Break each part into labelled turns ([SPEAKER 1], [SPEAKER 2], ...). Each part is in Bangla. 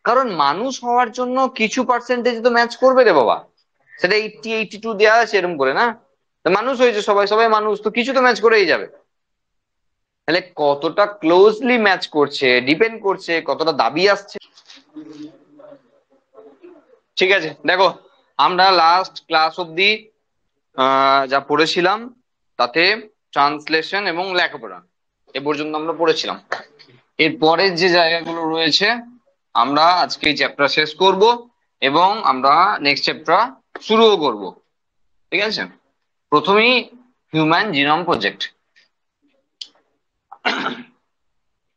[SPEAKER 1] কারণ মানুষ হওয়ার জন্য কিছু পার্সেন্টেজ তো ম্যাচ করবে রে বাবা। সেটা 80-82 দেওয়া আছে এরকম করে না। তো মানুষ হয়েছে, সবাই সবাই মানুষ, তো কিছু তো ম্যাচ করেই যাবে। তাহলে কতটা ক্লোজলি ম্যাচ করছে ডিপেন্ড করছে কতটা দাবি আসছে। ঠিক আছে, দেখো আমরা লাস্ট ক্লাস অব্দি যা পড়েছিলাম তাতে ট্রান্সলেশন এবং লেখাপড়া এ পর্যন্ত আমরা পড়েছিলাম। এর পরের যে জায়গাগুলো রয়েছে আমরা আজকে এই চ্যাপ্টার শেষ করব এবং আমরা নেক্সট চ্যাপ্টার শুরুও করব। ঠিক আছে, প্রথমেই হিউম্যান জিনোম প্রজেক্ট।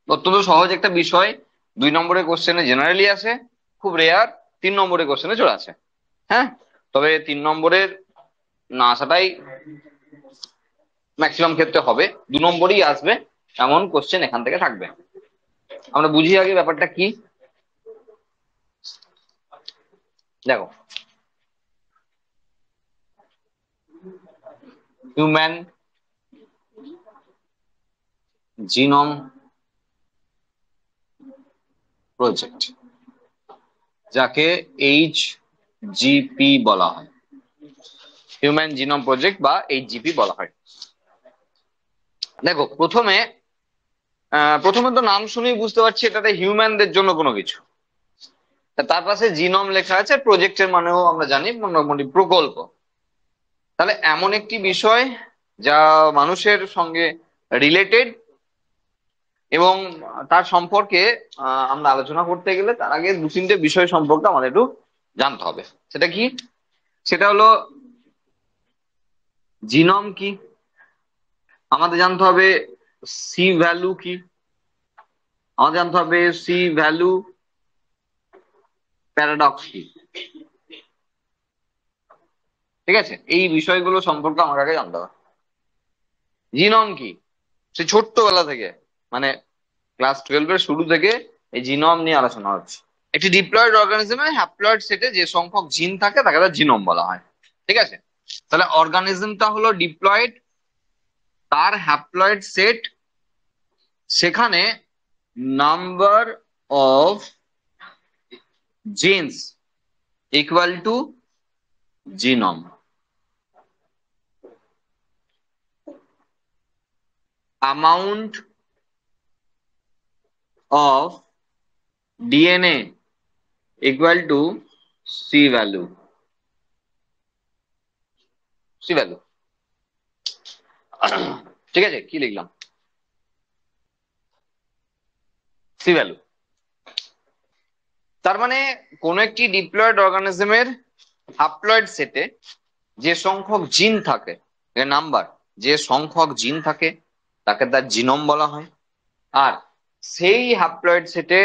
[SPEAKER 1] অত্যন্ত সহজ একটা বিষয়, 2 নম্বরের কোশ্চেনে জেনারেলি আসে, খুব রেয়ার 3 নম্বরের কোশ্চেনে চলে আসে। হ্যাঁ, তবে 3 নম্বরের না আসাটাই ম্যাক্সিমাম ক্ষেত্রে হবে, 2 নম্বরই আসবে এমন কোশ্চেন এখান থেকে থাকবে। আমরা বুঝি আগে ব্যাপারটা কি। দেখো, হিউম্যান জিনোম প্রজেক্ট, যাকে HGP বলা হয়, হিউম্যান জিনোম প্রজেক্ট বা HGP বলা হয়। দেখো প্রথমে তো নাম শুনেই বুঝতে পারছি এটাতে হিউম্যানদের জন্য কোনো কিছু। তার পাশে জিনোম লেখা আছে, প্রজেক্টের মানেও আমরা জানি মোটামুটি প্রকল্প। তাহলে এমন একটি বিষয় যা মানুষের সঙ্গে রিলেটেড এবং তার সম্পর্কে আমরা আলোচনা করতে গেলে তার আগে 2-3টে বিষয় সম্পর্কে আমাদের একটু জানতে হবে। সেটা কি? সেটা হলো জিনোম কি, আমাদের জানতে হবে সি ভ্যালু কি, আমাদের জানতে হবে সি ভ্যালু প্যারাডক্স কি। ঠিক আছে, এই বিষয়গুলো সম্পর্কে আমার আগে জানতে হবে। জিনোম কি, সে ছোট্টবেলা থেকে মানে ক্লাস 12-এর শুরু থেকে এই জিনোম নিয়ে আলোচনা হচ্ছে। একটি ডিপ্লয়েড অর্গানিজমে হ্যাপ্লয়েড সেটে যে সংখ্যক জিন থাকে তাকে তার জিনোম বলা হয়। ঠিক আছে, তাহলে অর্গানিজমটা হলো ডিপ্লয়েড, তার হ্যাপ্লয়েড সেট, সেখানে number of genes equal to genome. Amount of DNA equal to C value. C value, ঠিক আছে, কি লিখলাম? C value. তার মানে কোন একটি ডিপ্লয়েড অর্গানিজমের হ্যাপ্লয়েড সেটে যে সংখ্যক জিন থাকে, নাম্বার, যে সংখ্যক জিন থাকে তাকে তার জিনোম বলা হয়। আর সেই হ্যাপ্লয়েড সেটে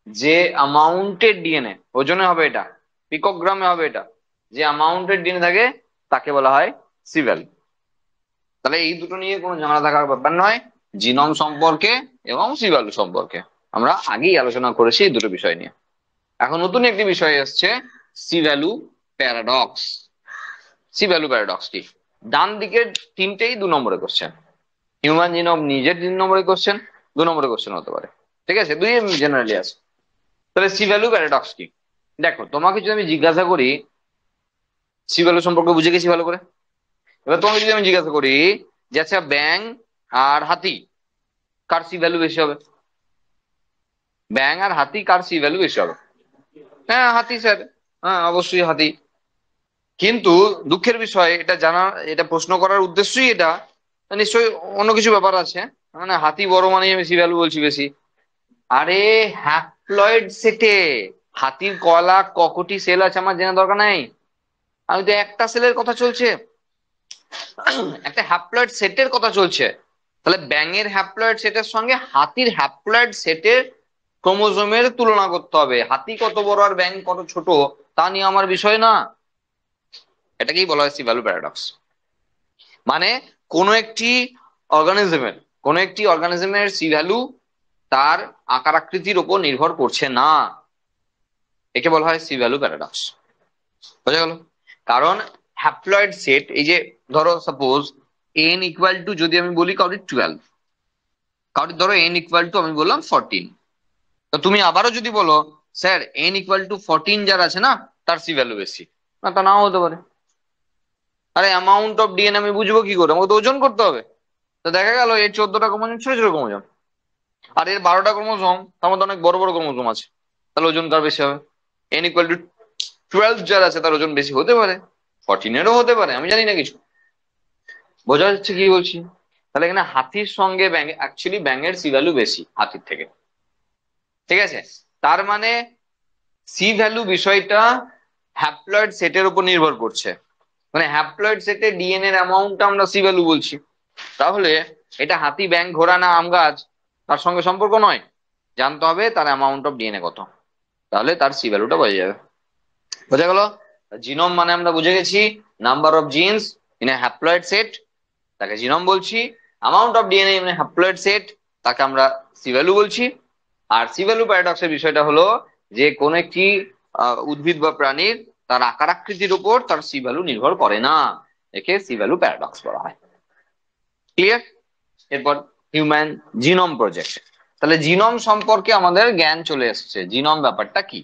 [SPEAKER 1] যে অ্যামাউন্টের ডিএনএ, ওজনে হবে এটা, পিকোগ্রামে হবে এটা, যে অ্যামাউন্টের ডিএনএ থাকে তাকে বলা হয় সি ভ্যালু। তাহলে এই দুটো নিয়ে কোনো ঝামেলা থাকার ব্যাপার নয়, জিনোম সম্পর্কে এবং সি ভ্যালু সম্পর্কে আমরা আগেই আলোচনা করেছি এই দুটো বিষয় নিয়ে। এখন নতুন একটি বিষয় এসছে, C value paradox. C value paradox কি? ডান দিকের 3টেই 2 নম্বরের কোশ্চেন। হিউম্যান জিনোম নিজের 3 নম্বরের কোশ্চেন, 2 নম্বরের কোশ্চেন হতে পারে। ঠিক আছে, দুই জেনারেলি আছে। তাহলে সি ভ্যালু প্যারাডক্স কি? দেখো, তোমাকে যদি আমি জিজ্ঞাসা করি সি ভ্যালু সম্পর্কে বুঝে গেছি ভালো করে, এবার তোমাকে যদি আমি জিজ্ঞাসা করি যে আচ্ছা ব্যাং আর হাতি কার সি ভ্যালু বেশি হবে, ব্যাং আর হাতি কার সি ভ্যালু বেশি হবে? হ্যাঁ হাতি স্যার, হ্যাঁ অবশ্যই হাতি। কিন্তু দুঃখের বিষয় এটা জানা, এটা প্রশ্ন করার উদ্দেশ্যই এটা, নিশ্চয়ই অন্য কিছু ব্যাপার আছে। মানে হাতি বড় মানে আমি সি ভ্যালু বলছি বেশি। আরে হ্যাপ্লয়েড সেটে হাতির কলা ককটি সেল আছে আমার জানা দরকার নাই, আমি তো একটা সেলের কথা চলছে, একটা হ্যাপ্লয়েড সেটের কথা চলছে। তাহলে ব্যাঙের হ্যাপ্লয়েড সেটের সঙ্গে হাতির হ্যাপ্লয়েড সেটের ক্রোমোজোমের তুলনা করতে হবে। হাতি কত বড় আর ব্যাঙ কত ছোট তা নিয়ে আমার বিষয় না। এটাকেই বলা হয় সি ভ্যালু প্যারাডক্স। মানে কোনো একটি অর্গানিজমের সি ভ্যালু তার আকার আকৃতির উপর নির্ভর করছে না, একে বলা হয় সি ভ্যালু প্যারাডক্স। বোঝা গেল? কারণ হ্যাপ্লয়েড সেট, এই যে ধরো সাপোজ n ইকুয়াল টু, যদি আমি বলি কাউরি 12, কাউরি ধরো n ইকুয়াল টু আমি বললাম 14, তো তুমি আবারও যদি বলো স্যার n = 14 যার আছে না, তার সি ভ্যালু বেশি। না, তা নাও হতে পারে। আরে অ্যামাউন্ট অফ ডিএনএ আমি বুঝবো কি করে? আমাকে তো ওজন করতে হবে। তো দেখা গেল এর 14টা ক্রোমোজোম ছোট ছোট ক্রোমোজোম, আর এর 12টা ক্রোমোজোম, তার মধ্যে অনেক বড় বড় ক্রোমোজোম আছে। তাহলে ওজন কার বেশি হবে? n = 12 যার আছে তার ওজন বেশি হতে পারে, 14-এরও হতে পারে, আমি জানি না কিছু। বোঝা যাচ্ছে কি বলছি? তাহলে এখানে হাতির সঙ্গে ব্যাঙ, অ্যাকচুয়ালি ব্যাঙের সি ভ্যালু বেশি হাতির থেকে। ঠিক আছে, তার মানে সি ভ্যালু বিষয়টা হ্যাপ্লয়েড সেটের উপর নির্ভর করছে। মানে হ্যাপ্লয়েড সেটে ডিএনএ এর অ্যামাউন্ট আমরা সি ভ্যালু বলছি। তাহলে এটা হাতি, ব্যাঙ, ঘোড়া না আম গাছ, তার সঙ্গে সম্পর্ক নয়। জানতে হবে তার অ্যামাউন্ট অফ ডিএনএ কত, তাহলে তার সি ভ্যালুটা বোঝা যাবে। বোঝা গেল? জিনোম মানে আমরা বুঝে গেছি number of genes in a haploid set, তাকে জিনোম বলছি। Amount of DNA in a haploid set, তাকে আমরা সি ভ্যালু বলছি। আর সি ভ্যালু প্যারাডক্সের বিষয়টা হলো যে কোন একটি উদ্ভিদ বা প্রাণীর তার আকার আকৃতির উপর তার সি ভ্যালু নির্ভর করে না, একে সি ভ্যালু প্যারাডক্স বলা হয়। ক্লিয়ার? এরপর হিউম্যান জিনোম প্রজেক্ট। তাহলে জিনোম সম্পর্কে আমাদের জ্ঞান চলে এসেছে। জিনোম ব্যাপারটা কি?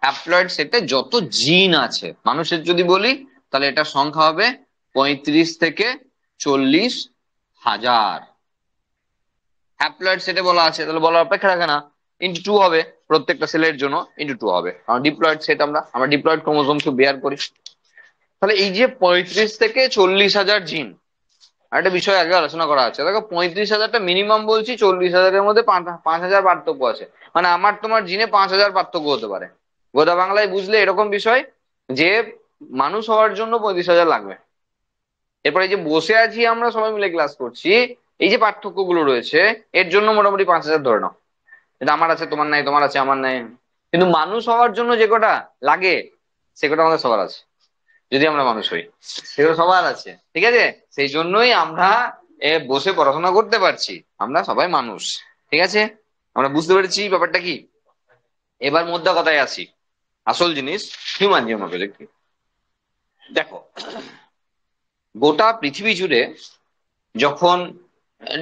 [SPEAKER 1] হ্যাপ্লয়েড সেটে যত জিন আছে, মানুষের যদি বলি তাহলে এটা সংখ্যা হবে 35 থেকে 40,000। হ্যাপ্লয়েড সেটে বলা আছে, তাহলে বলার অপেক্ষা রাখে না, ইন্টু 2 হবে, প্রত্যেকটা সেলের জন্য ইন্টু 2 হবে। কারণ ডিপ্লয়েড সেট, আমরা ডিপ্লয়েড ক্রোমোজোম কে বেয়ার করি। তাহলে এই যে 35 থেকে 40,000 জিন, একটা বিষয় আগে আলোচনা করা আছে। দেখো 35,000টা মিনিমাম বলছি, 40,000-এর মধ্যে 5,000 পার্থক্য আছে। মানে আমার তোমার জিনে 5,000 পার্থক্য হতে পারে। গোদা বাংলায় বুঝলে এরকম বিষয় যে মানুষ হওয়ার জন্য 35,000 লাগবে। এরপর এই যে বসে আছি আমরা সবাই মিলে ক্লাস করছি, এই যে পার্থক্য গুলো রয়েছে, এর জন্য মোটামুটি 5,000 ধরে নাও। কিন্তু আমার আছে তোমার নাই, তোমার আছে আমার নাই। কিন্তু মানুষ হওয়ার জন্য যে কটা লাগে সে কটা আমাদের সবার আছে, যদি আমরা মানুষ হই। সেগুলো সবার আছে, ঠিক আছে? সেই জন্যই আমরা বসে পড়াশোনা করতে পারছি, আমরা সবাই মানুষ। ঠিক আছে, আমরা বুঝতে পেরেছি ব্যাপারটা কি। এবার মোদ্দা কথায় আসি, আসল জিনিস হিউম্যান জিনোম প্রজেক্ট। দেখো, গোটা পৃথিবী জুড়ে যখন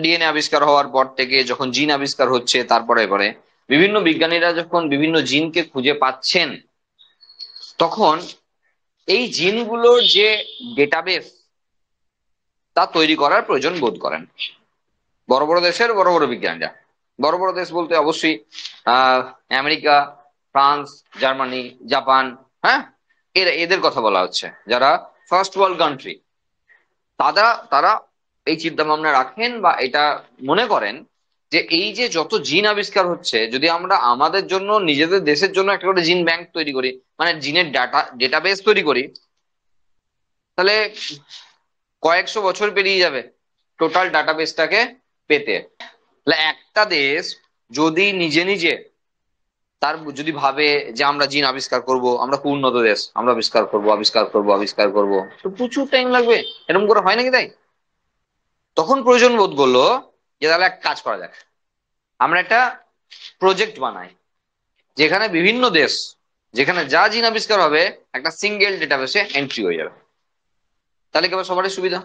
[SPEAKER 1] ডিএনএ আবিষ্কার হওয়ার পর থেকে যখন জিন আবিষ্কার হচ্ছে, তারপরে এবারে বিভিন্ন বিজ্ঞানীরা যখন বিভিন্ন জিনকে খুঁজে পাচ্ছেন, তখন এই জিনগুলোর যে ডেটাবেস তা তৈরি করার প্রয়োজন বোধ করেন বড় বড় দেশের বড় বড় বিজ্ঞানীরা। বড় বড় দেশ বলতে অবশ্যই আমেরিকা, ফ্রান্স, জার্মানি, জাপান, হ্যাঁ, এদের কথা বলা হচ্ছে, যারা ফার্স্ট ওয়ার্ল্ড কান্ট্রি। তারা তারা এই চিন্তা ভাবনা রাখেন বা এটা মনে করেন যে এই যে যত জিন আবিষ্কার হচ্ছে, যদি আমরা আমাদের জন্য নিজেদের দেশের জন্য একটা করে জিন ব্যাংক তৈরি করি, মানে জিনের ডেটাবেস তৈরি করি, তাহলে কয়েকশো বছর পেরিয়ে যাবে টোটাল ডাটাবেসটাকে পেতে। তাহলে একটা দেশ যদি নিজে নিজে তার যদি ভাবে যে আমরা জিন আবিষ্কার করব, আমরা খুব উন্নত দেশ, আমরা আবিষ্কার করব আবিষ্কার করব আবিষ্কার করব, তো প্রচুর টাইম লাগবে। এরকম করে হয় নাকি? তাই তখন প্রয়োজন বোধ করলো যে তাহলে এক কাজ করা যাক, আমরা একটা প্রজেক্ট বানাই যেখানে বিভিন্ন দেশ, যেখানে যা জিন আবিষ্কার হবে একটা সিঙ্গেল ডেটাবেসে এন্ট্রি হয়ে যাবে। তাহলে কেবল সবারই সুবিধা,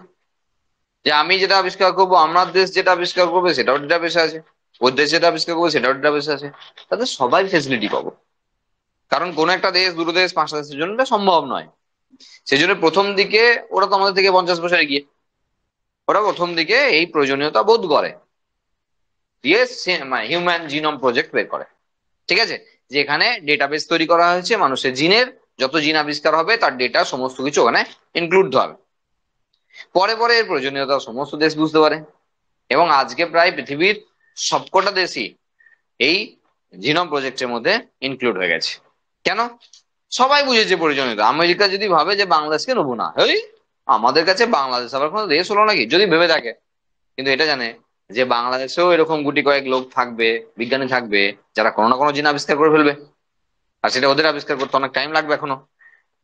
[SPEAKER 1] যে আমি যেটা আবিষ্কার করবো, আমার দেশ যেটা আবিষ্কার করবে সেটাও ডেটাবেসে আছে, ওর দেশ যেটা আবিষ্কার করবে সেটাও ডেটাবেসে আছে, তাতে সবাই ফেসিলিটি পাবো। কারণ কোন একটা দেশ, দুটো দেশ, পাঁচটা দেশের জন্য এটা সম্ভব নয়। সেই জন্য প্রথম দিকে ওরা তো আমাদের থেকে 50 বছর এগিয়ে, ওরা প্রথম দিকে এই প্রয়োজনীয়তা বোধ করে দিয়ে হিউম্যান জিনোম প্রজেক্ট বের করে। ঠিক আছে, যেখানে ডেটাবেস তৈরি করা হয়েছে মানুষের জিনের, যত জিন আবিষ্কার হবে তার ডেটা সমস্ত কিছু ওখানে ইনক্লুড হবে। পরে পরে এর প্রয়োজনীয়তা সমস্ত দেশ বুঝতে পারে, এবং আজকে প্রায় পৃথিবীর সবকটা দেশই এই জিনোম প্রজেক্টের মধ্যে ইনক্লুড হয়ে গেছে। কেন? সবাই বুঝেছে প্রয়োজনীয়তা। আমেরিকা যদি ভাবে যে বাংলাদেশকে নেবো না, এই আমাদের কাছে বাংলাদেশ আবার কোনো দেশ হলো নাকি, যদি ভেবে থাকে, কিন্তু এটা জানে যে বাংলাদেশেও এরকম গুটি কয়েক লোক থাকবে, বিজ্ঞানী থাকবে, যারা কোনো না কোনো জিন আবিষ্কার করে ফেলবে, আর সেটা ওদের আবিষ্কার করতে অনেক টাইম লাগবে এখনো।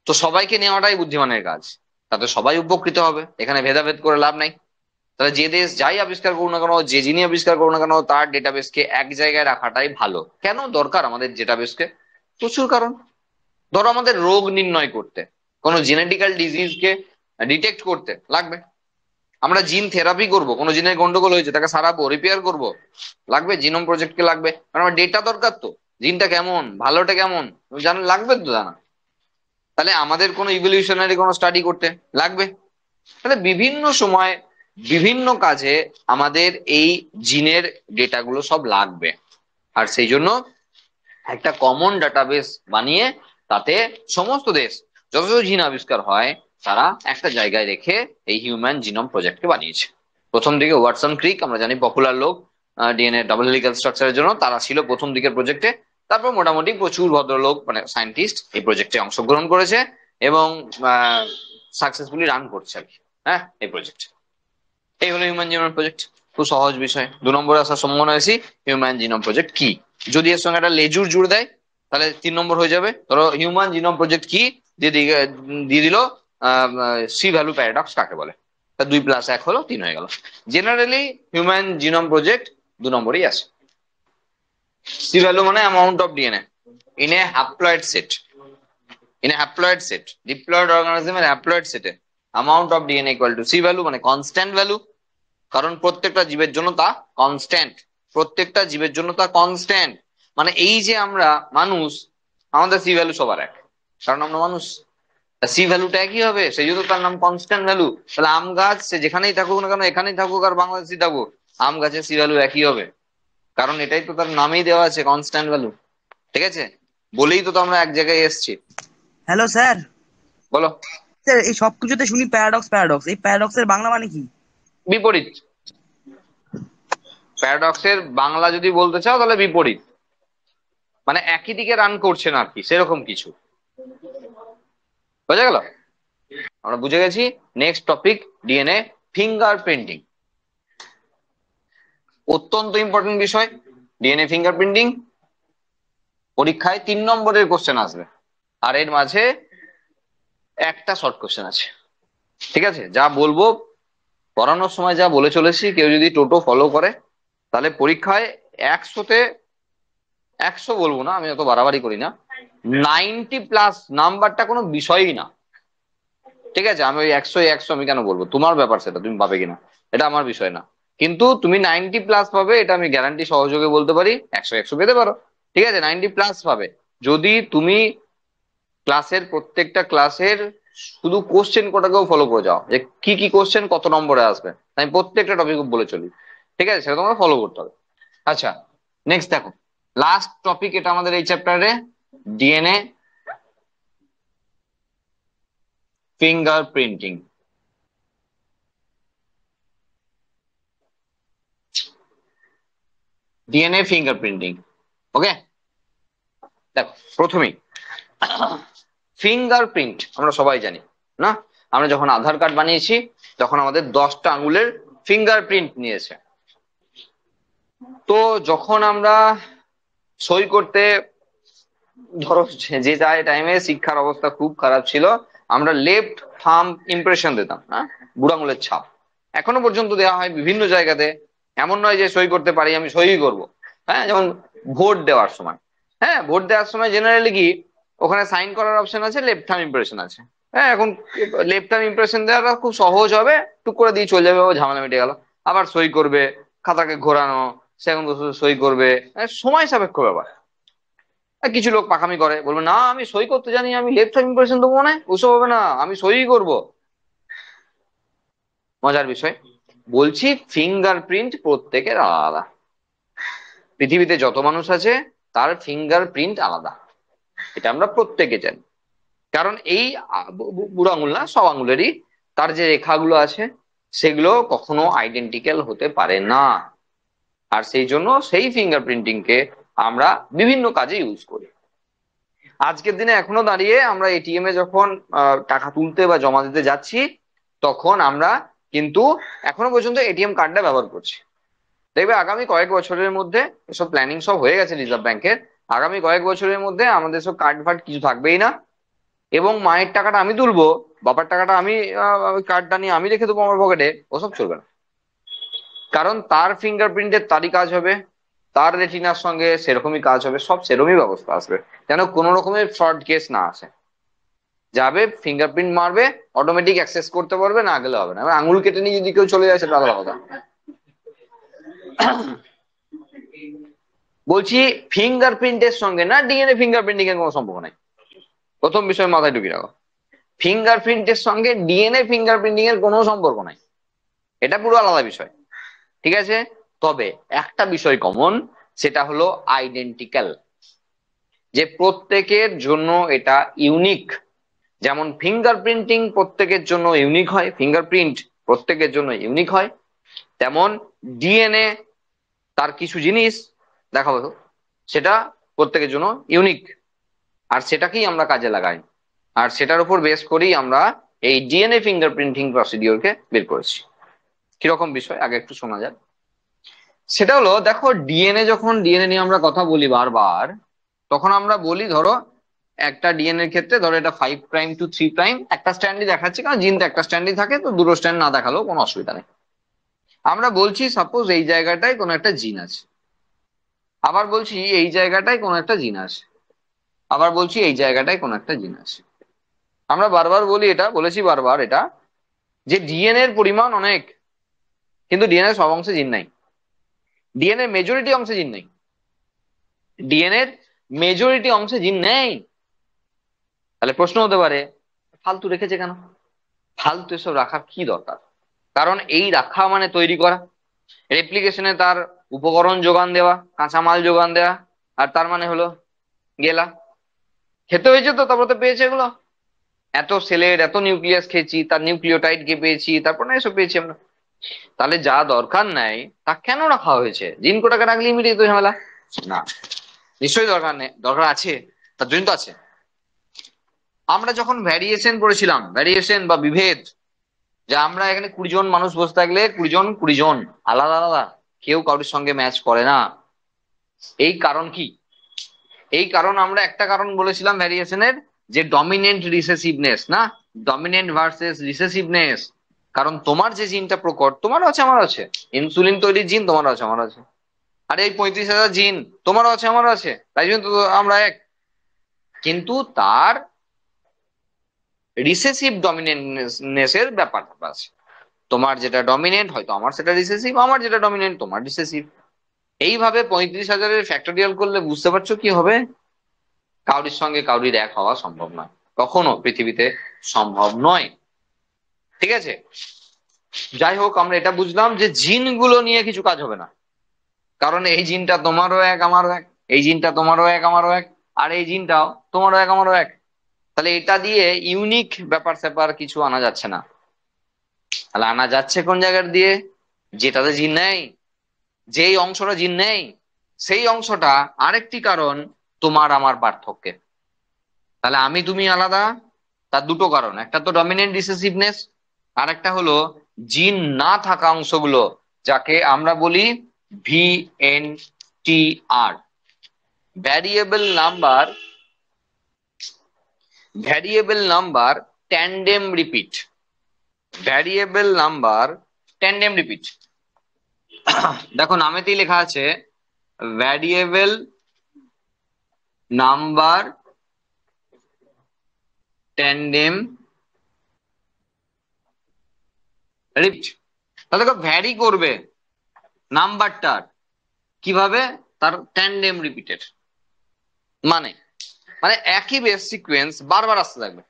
[SPEAKER 1] তো সবাইকে নেওয়াটাই বুদ্ধিমানের কাজ, তাতে সবাই উপকৃত হবে, এখানে ভেদাভেদ করে লাভ নাই। তাহলে যে দেশ যাই আবিষ্কার করুক না কেন, যে যিনি আবিষ্কার করুক না কেন, তার ডেটাবেসকে এক জায়গায় রাখাটাই ভালো। কেন দরকার আমাদের ডেটাবেসকে? প্রচুর কারণ। ধরো আমাদের রোগ নির্ণয় করতে, কোনো জেনেটিক্যাল ডিজিজকে ডিটেক্ট করতে লাগবে। আমরা জিন থেরাপি করব, কোনো জিনের গন্ডগোল হয়েছে তাকে সারাবো, রিপেয়ার করব, লাগবে জিনোম প্রজেক্টকে লাগবে, কারণ আমার ডেটা দরকার তো। জিনটা কেমন, ভালোটা কেমন, জানা লাগবে তো জানা। তাহলে আমাদের কোনো ইভলিউশনারি কোনো স্টাডি করতে লাগবে। তাহলে বিভিন্ন সময় বিভিন্ন কাজে আমাদের এই জিনের ডেটাগুলো সব লাগবে। আর সেই জন্য একটা কমন ডাটাবেস বানিয়ে তাতে সমস্ত দেশ যত যত জিন আবিষ্কার হয় তারা একটা জায়গায় রেখে এই হিউম্যান জিনোম প্রজেক্টকে বানিয়েছে। প্রথম দিকে ওয়াটসন ক্রিক, আমরা জানি পপুলার লোক ডিএনএ ডাবল হেলিক্যাল স্ট্রাকচারের জন্য, তারা ছিল প্রথম দিকের প্রজেক্টে। তারপর মোটামুটি প্রচুর ভদ্রলোক মানে সায়েন্টিস্ট এই প্রজেক্টে অংশগ্রহণ করেছে এবং সাকসেসফুলি রান করছে আর কি। হ্যাঁ, এই প্রজেক্ট এই হলো হিউম্যান জিনোম প্রজেক্ট। খুব সহজ বিষয়। 2 নম্বরে আসার সম্ভাবনা বেশি। হিউম্যান জিনোম প্রজেক্ট কি, যদি এর সঙ্গে একটা লেজুর জুড়ে দেয় তাহলে 3 নম্বর হয়ে যাবে। ধরো হিউম্যান জিনোম প্রজেক্ট কি দিয়ে দিল সি ভ্যালু প্যারাডক্স কাকে বলে, তা 2+1 হলো 3 হয়ে গেল। জেনারেলি হিউম্যান জিনোম প্রজেক্ট 2 নম্বরেই আসে। সি ভ্যালু মানে amount of DNA in a haploid set, in a haploid set, diploid অর্গানিজমের হ্যাপ্লয়েড সেটে amount of DNA equal to C value মানে কনস্ট্যান্ট ভ্যালু। কারণ প্রত্যেকটা জীবের জন্য তা কনস্ট্যান্ট, প্রত্যেকটা জীবের জন্য তা কনস্ট্যান্ট। মানে এই যে আমরা মানুষ, আমাদের সি ভ্যালু সবার এক, কারণ আমরা মানুষ। সি ভ্যালুটা একই হবে, সেই জন্য তার নাম কনস্ট্যান্ট ভ্যালু। তাহলে আম গাছ সে যেখানেই থাকুক না কেন, এখানেই থাকুক আর বাংলাদেশি থাকুক, আম গাছের সি ভ্যালু একই হবে, কারণ এটাই তো তার নামেই দেওয়া আছে কনস্ট্যান্ট ভ্যালু। ঠিক আছে, বলেই তো আমরা এক জায়গায় এসছি।
[SPEAKER 2] Hello sir.
[SPEAKER 1] বলো।
[SPEAKER 2] স্যার এই সবকিছুতে শুনি প্যারাডক্স প্যারাডক্স, এই প্যারাডক্সের বাংলা মানে কি?
[SPEAKER 1] বিপরীত। প্যারাডক্সের বাংলা যদি বলতে চাও তাহলে বিপরীত, মানে একই দিকে রান করছে না আর কি, সেরকম কিছু। বোঝা গেল? আমরা বুঝে গেছি। Next topic, DNA fingerprinting. অত্যন্ত ইম্পর্টেন্ট বিষয় ডিএনএ ফিঙ্গারপ্রিন্টিং। পরীক্ষায় 3 নম্বরের কোশ্চেন আসবে, আর এর মাঝে একটা শর্ট কোশ্চেন আছে। ঠিক আছে, যা বলবো পড়ানোর সময় যা বলে চলেছি, কেউ যদি টোটো ফলো করে তাহলে পরীক্ষায় 100-তে 100 বলবো না, আমি অত বাড়াবাড়ি করি না, 90+ নাম্বারটা কোনো বিষয়ই না। ঠিক আছে, আমি ওই 100 আমি কেন বলবো, তোমার ব্যাপার, সেটা তুমি পাবে কিনা এটা আমার বিষয় না। কিন্তু তুমি 90+ পাবে এটা আমি গ্যারান্টি সহযোগে বলতে পারি। 100 পেতে পারো, ঠিক আছে, 90+ পাবে যদি তুমি ক্লাসের প্রত্যেকটা ক্লাসের শুধু কোশ্চেন কোটাকেও ফলো করে যাও, যে কি কি কোশ্চেন কত নম্বরে আসবে, আমি প্রত্যেকটা টপিক বলে চলি। ঠিক আছে, সেটা তোমাকে ফলো করতে হবে। আচ্ছা, নেক্সট দেখো, লাস্ট টপিক এটা আমাদের এই চ্যাপ্টারে, ডিএনএ ফিঙ্গারপ্রিন্টিং। ডিএনএ ফিঙ্গারপ্রিন্টিং, ওকে। দেখো প্রথমেই ফিঙ্গারপ্রিন্ট আমরা সবাই জানি না, আমরা যখন আধার কার্ড বানিয়েছি তখন আমাদের 10টা আঙুলের ফিঙ্গারপ্রিন্ট নিয়েছে। তো যখন আমরা সই করতে, ধরো যে টাইমে শিক্ষার অবস্থা খুব খারাপ ছিল, আমরা লেফট থাম্ব ইমপ্রেশন দিতাম, হ্যাঁ, বুড়ো আঙুলের ছাপ। এখনো পর্যন্ত দেওয়া হয় বিভিন্ন জায়গাতে। এমন নয় যে সই করতে পারি আমি সই করব। হ্যাঁ, যেমন ভোট দেওয়ার সময়, হ্যাঁ ভোট দেওয়ার সময় জেনারেলি কি ওখানে সাইন করার অপশন আছে, লেফট থাম্ব ইমপ্রেশন আছে। হ্যাঁ, এখন লেফট থাম্ব ইমপ্রেশন দেওয়াটা খুব সহজ হবে, টুক করে দিয়ে চলে যাবে, ও ঝামেলা মিটে গেল। আবার সই করবে, খাতাকে ঘোরানো, সেকেন্ড সই করবে, সময় সাপেক্ষ ব্যাপার। আর কিছু লোক পাকামি করে, বলবে না আমি সই করতে জানি, আমি লেফট সাইড ইমপ্রেশন দেবো, না ওসব হবে না, আমি সই করব। মজার বিষয় বলছি, ফিঙ্গারপ্রিন্ট প্রত্যেকের আলাদা। পৃথিবীতে যত মানুষ আছে তার ফিঙ্গারপ্রিন্ট আলাদা, এটা আমরা প্রত্যেকে জানি। কারণ এই বুড়ো আঙুল না, সব আঙুলেরই তার যে রেখাগুলো আছে সেগুলো কখনো আইডেন্টিক্যাল হতে পারে না। আর সেই জন্য সেই ফিঙ্গারপ্রিন্টিং কে আমরা বিভিন্ন কাজে ইউজ করি। আজকের দিনে এখনো দাঁড়িয়ে আমরা এটিএম এ যখন টাকা তুলতে বা জমা দিতে যাচ্ছি, তখন আমরা কিন্তু এখনো পর্যন্ত এটিএম কার্ডটা ব্যবহার করছি। দেখবে আগামী কয়েক বছরের মধ্যে এসব প্ল্যানিং সব হয়ে গেছে রিজার্ভ ব্যাংকের, আগামী কয়েক বছরের মধ্যে আমাদের সব কার্ড ফার্ড কিছু থাকবেই না। এবং মায়ের টাকাটা আমি তুলবো, বাবার টাকাটা আমি কার্ডটা নিয়ে আমি রেখে দেবো আমার পকেটে, ওসব চলবে না। কারণ তার ফিঙ্গারপ্রিন্টের তারই কাজ হবে, তার রেটিনার সঙ্গে সেরকমই কাজ হবে, সব সেরকমই ব্যবস্থা আসবে, যেন কোনো রকমের ফ্রড কেস না আসে। যাবে ফিঙ্গারপ্রিন্ট মারবে, অটোমেটিক অ্যাক্সেস করতে পারবে, না গেলে হবে না। এবার আঙুল কেটে নিয়ে যদি কেউ চলে যায় সেটা আলাদা কথা। বলছি ফিঙ্গারপ্রিন্টের সঙ্গে না ডিএনএ ফিঙ্গারপ্রিন্টিং এর কোনো সম্পর্ক নাই। প্রথম বিষয় মাথায় ঢুকিয়ে রাখো, ফিঙ্গারপ্রিন্টের সঙ্গে ডিএনএ ফিঙ্গারপ্রিন্টিং এর কোনো সম্পর্ক নাই, এটা পুরো আলাদা বিষয়। ঠিক আছে, তবে একটা বিষয় কমন, সেটা হলো আইডেন্টিক্যাল, যে প্রত্যেকের জন্য এটা ইউনিক। যেমন ফিঙ্গারপ্রিন্টিং প্রত্যেকের জন্য ইউনিক হয়, ফিঙ্গারপ্রিন্ট প্রত্যেকের জন্য ইউনিক হয়, তেমন ডিএনএ তার কিছু জিনিস দেখাবো তো, সেটা প্রত্যেকের জন্য ইউনিক, আর সেটাকেই আমরা কাজে লাগাই, আর সেটার উপর বেস করেই আমরা এই ডিএনএ ফিঙ্গারপ্রিন্টিং প্রসিডিওরকে বের করেছি। কিরকম বিষয় আগে একটু শোনা যাক। সেটা হলো, দেখো ডিএনএ, যখন ডিএনএ নিয়ে আমরা কথা বলি বারবার, তখন আমরা বলি ধরো একটা ডিএনএ এর ক্ষেত্রে ধরো এটা 5' to 3', একটা স্ট্যান্ডই দেখাচ্ছে, কারণ জিন তো একটা স্ট্যান্ডই থাকে, তো দুটো স্ট্যান্ড না দেখালেও কোনো অসুবিধা নেই। আমরা বলছি সাপোজ এই জায়গাটায় কোনো একটা জিন আছে, আবার বলছি এই জায়গাটায় কোনো একটা জিন আছে, আবার বলছি এই জায়গাটায় কোনো একটা জিন আছে। আমরা বারবার বলি, এটা বলেছি বারবার এটা, যে ডিএনএ এর পরিমাণ অনেক, কিন্তু ডিএনএ সব অংশে জিন নাই, ডিএনএ মেজরিটি অংশে জিন নেই, ডিএনএ এর মেজরিটি অংশে জিন নেই। তাহলে প্রশ্ন হতে পারে ফালতু রেখেছে কেন, ফালতু এসব রাখার কি দরকার? কারণ এই রাখা মানে তৈরি করা, রেপ্লিকেশনে তার উপকরণ যোগান দেওয়া, কাঁচামাল যোগান দেওয়া, আর তার মানে হলো গেলা, খেতে হয়েছে তো তারপর তো পেয়েছে এগুলো, এত সেলের এত নিউক্লিয়াস খেয়েছি, তার নিউক্লিওটাইড কে পেয়েছি, তারপর না এসব পেয়েছি আমরা। তাহলে যা দরকার নাই তা কেন রাখা হয়েছে? জিন কোটাকে রাখলে ইমিডিয়েট তো ঝামেলা না, নিশ্চয়ই দরকার নেই, দরকার আছে, তার জন্য তো আছে। আমরা যখন ভ্যারিয়েশন পড়েছিলাম, ভ্যারিয়েশন বা বিভেদ, যে আমরা এখানে 20 জন মানুষ বসে থাকলে 20 জন 20 জন আলাদা আলাদা, কেউ কারোর সঙ্গে ম্যাচ করে না। এই কারণ কি? এই কারণ আমরা একটা কারণ বলেছিলাম ভ্যারিয়েশনের, যে ডমিনেন্ট রিসেসিভনেস, না ডমিনেন্ট ভার্সেস রিসেসিভনেস। কারণ তোমার যে জিনটা প্রকট, তোমারও আছে আমারও আছে, ইনসুলিন তৈরির জিন তোমারও আছে আমারও আছে, আর এই 35,000 জিন তোমারও আছে আমারও আছে, তাই জন্য তো আমরা এক। কিন্তু তার রিসেসিভ ডমিনেন্টনেসের ব্যাপার আছে, তোমার যেটা ডমিনেন্ট হয়তো আমার সেটা রিসেসিভ, আমার যেটা ডমিনেন্ট তোমার রিসেসিভ। এইভাবে 35,000-এর ফ্যাক্টোরিয়াল করলে বুঝতে পারছো কি হবে? কাউরির সঙ্গে কাউরির এক হওয়া সম্ভব নয়, কখনো পৃথিবীতে সম্ভব নয়। ঠিক আছে, যাই হোক, আমরা এটা বুঝলাম যে জিনগুলো নিয়ে কিছু কাজ হবে না, কারণ এই জিনটা তোমারও এক আমারও এক, এই জিনটা তোমারও এক আমারও এক, আর এই জিনটাও তোমারও এক আমারও এক। তাহলে এটা দিয়ে ইউনিক ব্যাপার স্যাপার কিছু আনা যাচ্ছে না। তাহলে আনা যাচ্ছে কোন জায়গার দিয়ে? যেটাতে জিন নেই, যেই অংশটা জিন নেই সেই অংশটা আরেকটি কারণ তোমার আমার পার্থক্যে। তাহলে আমি তুমি আলাদা, তার দুটো কারণ, একটা তো ডমিনেন্ট রিসেসিভনেস, আর একটা হলো জিন না থাকা অংশগুলো, যাকে আমরা বলি VNTR, variable number, variable number tandem repeat, variable number tandem repeat. দেখো নামেতেই লেখা আছে ভ্যারিয়েবল নাম্বার ট্যান্ডেম রিপিট। তাহলে দেখো ভ্যারি করবে নাম্বারটার, কিভাবে? তার ট্যান্ডেম রিপিটেড, মানে মানে একই বেস সিকোয়েন্স বারবার আসতে থাকবে,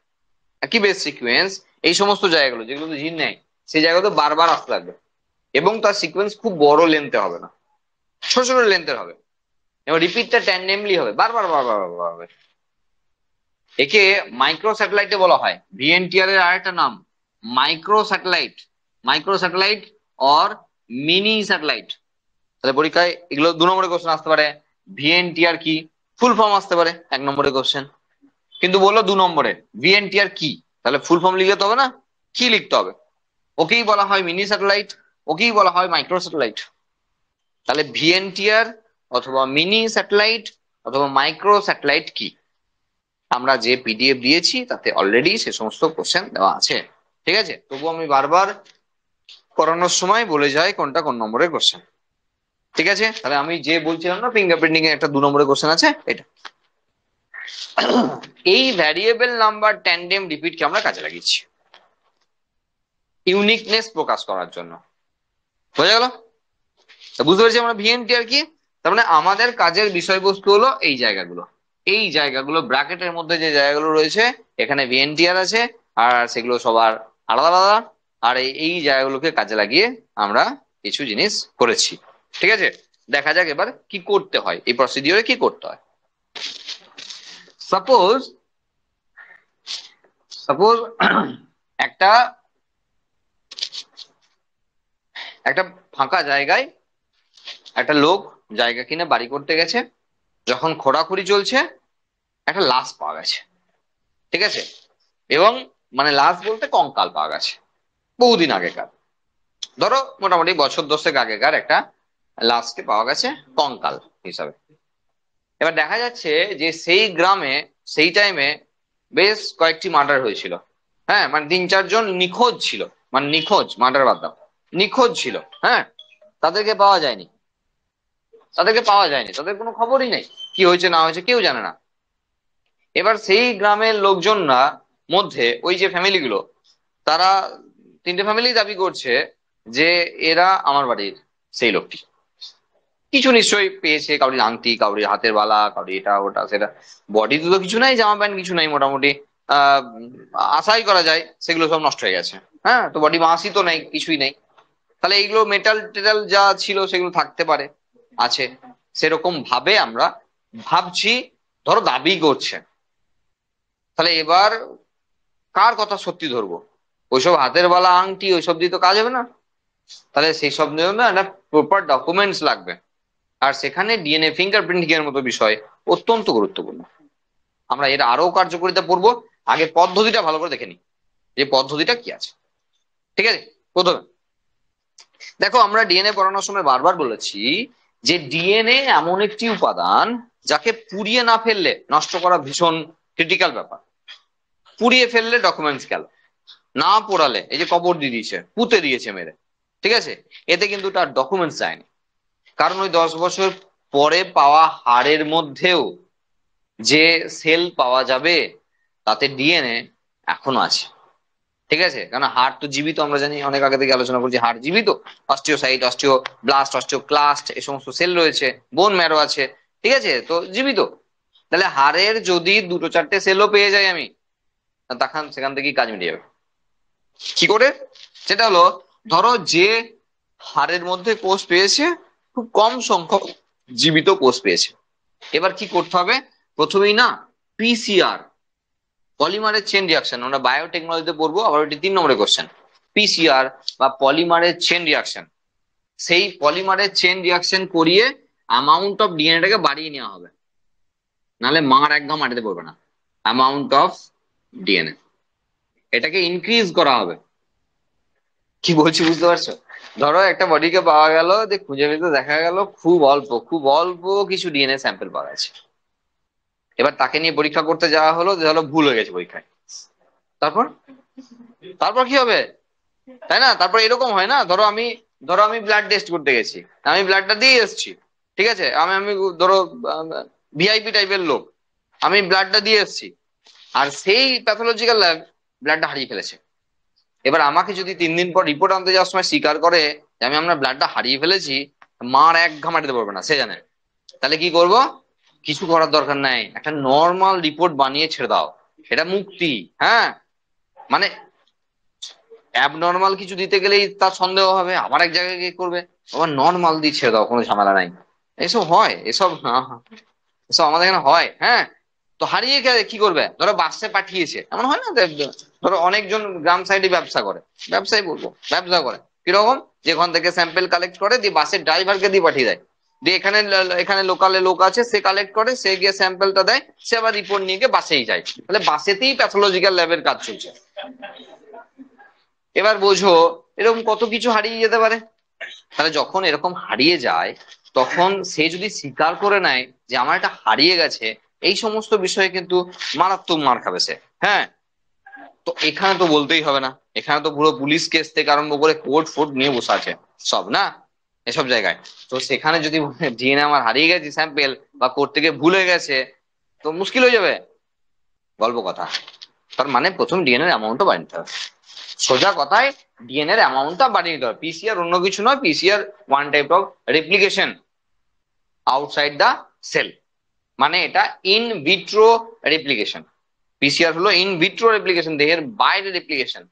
[SPEAKER 1] একই বেস সিকোয়েন্স এই সমস্ত জায়গাগুলো যেগুলো জিন নেই সেই জায়গাগুলো বারবার আসতে থাকবে, এবং তার সিকোয়েন্স খুব বড় লেন্থে হবে না, ছোট ছোট লেন্থের হবে, এবং রিপিটটা ট্যান্ডেমলি হবে, বারবার বারবার বারবার হবে। একে মাইক্রো স্যাটেলাইটে বলা হয়, VNTR এর আরেকটা নাম micro satellite, micro satellite or mini satellite. তাহলে পরীক্ষায় এগুলো 2 নম্বরের কোশ্চেন আসতে পারে। VNTR কি? ফুল ফর্ম আসতে পারে 1 নম্বরের কোশ্চেন, কিন্তু বললো 2 নম্বরে VNTR কি, তাহলে ফুল ফর্ম লিখতে হবে না, কি লিখতে হবে? ওকেই বলা হয় মিনি স্যাটেলাইট, ওকেই বলা হয় মাইক্রো স্যাটেলাইট। তাহলে VNTR অথবা মিনি স্যাটেলাইট অথবা মাইক্রো স্যাটেলাইট কি? আমরা যে PDF দিয়েছি তাতে অলরেডি সে সমস্ত কোশ্চেন দেওয়া আছে। ঠিক আছে, তবু আমি বারবার করানোর সময় বলে যাই কোনটা কোন নম্বরের কোশ্চেন। ঠিক আছে, তাহলে আমি যে বলছিলাম না ফিঙ্গারপ্রিন্টিং এ একটা 2 নম্বরের কোশ্চেন আছে, এটা। এই ভ্যারিয়েবল নাম্বার ট্যান্ডেম রিপিটকে আমরা কাজে লাগিয়েছি ইউনিকনেস প্রকাশ করার জন্য। বোঝা গেল? বুঝতে পেরেছি আমরা VNTR কি, তার মানে আমাদের কাজের বিষয়বস্তু হলো এই জায়গাগুলো, এই জায়গাগুলো ব্র্যাকেটের মধ্যে যে জায়গাগুলো রয়েছে, এখানে ভিএনটিআর আছে, আর সেগুলো সবার আলাদা আলাদা। আর এই জায়গাগুলোকে কাজে লাগিয়ে আমরা কিছু জিনিস করেছি। ঠিক আছে, দেখা যাক এবার কি করতে হয়, এই প্রসিডিওরে কি করতে হয়। সাপোজ সাপোজ একটা একটা ফাঁকা জায়গায় একটা লোক জায়গা কিনে বাড়ি করতে গেছে, যখন খোঁড়াখুড়ি চলছে একটা লাশ পাওয়া গেছে। ঠিক আছে, এবং মানে লাশ বলতে কঙ্কাল পাওয়া গেছে, বহুদিন আগেকার, ধরো মোটামুটি বছর 10 আগেকার একটা লাশকে পাওয়া গেছে কঙ্কাল হিসাবে। এবার দেখা যাচ্ছে যে সেই গ্রামে সেই টাইমে বেশ কয়েকটি মার্ডার হয়েছিল। হ্যাঁ, মানে 3-4 জন নিখোঁজ ছিল, মানে নিখোঁজ, মার্ডার বাদ দাও, নিখোঁজ ছিল। হ্যাঁ, তাদেরকে পাওয়া যায়নি, তাদের কোনো খবরই নেই, কি হয়েছে না হয়েছে কেউ জানে না। এবার সেই গ্রামের লোকজনরা মধ্যে ওই যে ফ্যামিলিগুলো, তারা 3টে ফ্যামিলি দাবি করছে যে এরা আমার বাড়ির সেই লোকটি। কিছু নিশ্চয়ই পেয়েছে, কাউরির আংটি, কাউরির হাতের বালা, কাউরি এটা ওটা সেটা। বডিতে তো কিছু নাই, জামা প্যান্ট কিছু নাই, মোটামুটি আহ আশাই করা যায় সেগুলো সব নষ্ট হয়ে গেছে। হ্যাঁ, তো বডি মাসই তো নেই, কিছুই নেই। তাহলে এইগুলো মেটাল টেটাল যা ছিল সেগুলো থাকতে পারে, আছে, সেরকম ভাবে আমরা ভাবছি, ধরো দাবি করছে। তাহলে এবার কার কথা সত্যি ধরবো? ওইসব হাতের বালা আংটি ওইসব দিয়ে তো কাজ হবে না। তাহলে সেই সব নিয়ে না একটা প্রপার ডকুমেন্টস লাগবে। আর সেখানে ডিএনএ ফিঙ্গারপ্রিন্টিং এর মতো বিষয় অত্যন্ত গুরুত্বপূর্ণ। আমরা এর আরো কার্যকারিতা পড়বো, আগে পদ্ধতিটা ভালো করে দেখে নিই যে পদ্ধতিটা কি আছে। ঠিক আছে, প্রথমে দেখো, আমরা ডিএনএ পড়ানোর সময় বারবার বলেছি যে ডিএনএ এমন একটি উপাদান যাকে পুড়িয়ে না ফেললে নষ্ট করা ভীষণ ক্রিটিক্যাল ব্যাপার। পুড়িয়ে ফেললে ডকুমেন্টস গেল, না পোড়ালে এই যে কবর দিয়ে দিয়েছে, পুঁতে দিয়েছে মেরে, ঠিক আছে, এতে কিন্তু তার ডকুমেন্টস যায়নি। কারণ ওই 10 বছর পরে পাওয়া হাড়ের মধ্যেও যে সেল পাওয়া যাবে তাতে ডিএনএ এখনো আছে। ঠিক আছে, কারণ হাড় তো জীবিত, আমরা জানি, অনেক আগে থেকে আলোচনা করছি হাড় জীবিত। অস্টিওসাইট, অস্টিওব্লাস্ট, অস্টিওক্লাস্ট এই সমস্ত সেল রয়েছে, বোন ম্যারো আছে, ঠিক আছে, তো জীবিত। তাহলে হাড়ের যদি 2-4টে সেলও পেয়ে যাই আমি, তখন সেখান থেকেই কাজ মিটে যাবে। কি করে? সেটা হলো, ধরো যে হাড়ের মধ্যে কোষ পেয়েছে খুব কম সংখ্যক জীবিত কোষ পেয়েছে। এবার কি করতে হবে? প্রথমেই না পিসিআর, পলিমারেজ চেন রিয়াকশন, আমরা বায়োটেকনোলজিতে পড়বো, আবার ওটি 3 নম্বরের কোশ্চেন। পিসিআর বা পলিমারেজ চেন রিয়াকশন, সেই পলিমারেজ চেন রিয়াকশন করিয়ে অ্যামাউন্ট অফ ডিএনএটাকে বাড়িয়ে নেওয়া হবে, নাহলে মার একদম মাটিতে পড়বে না। অ্যামাউন্ট অফ ডিএনএ এটাকে ইনক্রিজ করা হবে। কি বলছি বুঝতে পারছো? ধরো একটা বডিকে পাওয়া গেল, খুঁজে বেঁধে দেখা গেল খুব অল্প কিছু ডিএনএ স্যাম্পল পাওয়া গেছে। এবার তাকে নিয়ে পরীক্ষা করতে যাওয়া হলো, যে হলো ভুল হয়ে গেছে পরীক্ষায়। তারপর তারপর কি হবে? তাই না? তারপর এরকম হয় না, ধরো আমি ব্লাড টেস্ট করতে গেছি, আমি ব্লাডটা দিয়ে এসেছি, ঠিক আছে, আমি আমি ধরো ভিআইপি টাইপের লোক, আমি ব্লাডটা দিয়ে এসেছি, আর সেই প্যাথোলজিক্যাল ল্যাব ব্লাডটা হারিয়ে ফেলেছে। এবার আমাকে যদি 3 দিন পর রিপোর্ট আনতে যাওয়ার সময় স্বীকার করে যে আমি আপনার ব্লাডটা হারিয়ে ফেলেছি, মার এক ঘামাটিতে পারবে না, সে জানে। তাহলে কি করব? কিছু করার দরকার নাই, একটা নর্মাল রিপোর্ট বানিয়ে ছেড়ে দাও, এটা মুক্তি। হ্যাঁ, মানে অ্যাবনর্মাল কিছু দিতে গেলেই তার সন্দেহ হবে, আবার এক জায়গায় গিয়ে করবে, আবার নর্মাল দিয়ে ছেড়ে দাও, কোনো ঝামেলা নাই। এসব হয়, এসব এসব আমাদের এখানে হয়। হ্যাঁ, তো হারিয়ে গেলে কি করবে? ধরো বাসে পাঠিয়েছে, এমন হয় না? ধরো অনেকজন গ্রাম সাইডে ব্যবসা করে, ব্যবসায় বলবো, ব্যবসা করে কিরকম, যেখান থেকে স্যাম্পেল কালেক্ট করে দিয়ে বাসের ড্রাইভারকে দিয়ে পাঠিয়ে দেয়, দিয়ে এখানে এখানে লোকালে লোক আছে, সে কালেক্ট করে, সে গিয়ে স্যাম্পেলটা দেয়, সে আবার রিপোর্ট নিয়ে গিয়ে বাসেই যায়। তাহলে বাসেতেই প্যাথোলজিক্যাল ল্যাবের কাজ চলছে। এবার বোঝো এরকম কত কিছু হারিয়ে যেতে পারে। তাহলে যখন এরকম হারিয়ে যায়, তখন সে যদি স্বীকার করে নেয় যে আমার এটা হারিয়ে গেছে, এই সমস্ত বিষয়ে কিন্তু মারাত্মক মার খাবে সে। হ্যাঁ, তো এখানে তো বলতেই হবে না, এখানে তো পুরো পুলিশ কেস থেকে আরম্ভ করে কোর্ট ফোর্ট নিয়ে বসে আছে সব, না এসব জায়গায়। তো সেখানে যদি ডিএনএ আমার হারিয়ে গেছে স্যাম্পেল, বা কোর্ট থেকে ভুলে গেছে, তো মুশকিল হয়ে যাবে, গল্প কথা। তার মানে প্রথম ডিএনএ এর অ্যামাউন্টটা বাড়িয়ে নিতে হবে। সোজা কথায় ডিএনএ এর অ্যামাউন্টটা বাড়িয়ে নিতে হবে। পিসিআর অন্য কিছু নয়, PCR one type of replication. Outside the cell, মানে এটা ইন ভিট্রো রেপ্লিকেশন। পিসিআর হলো ইন ভিট্রো রেপ্লিকেশন, দেহের বাইরে রেপ্লিকেশন।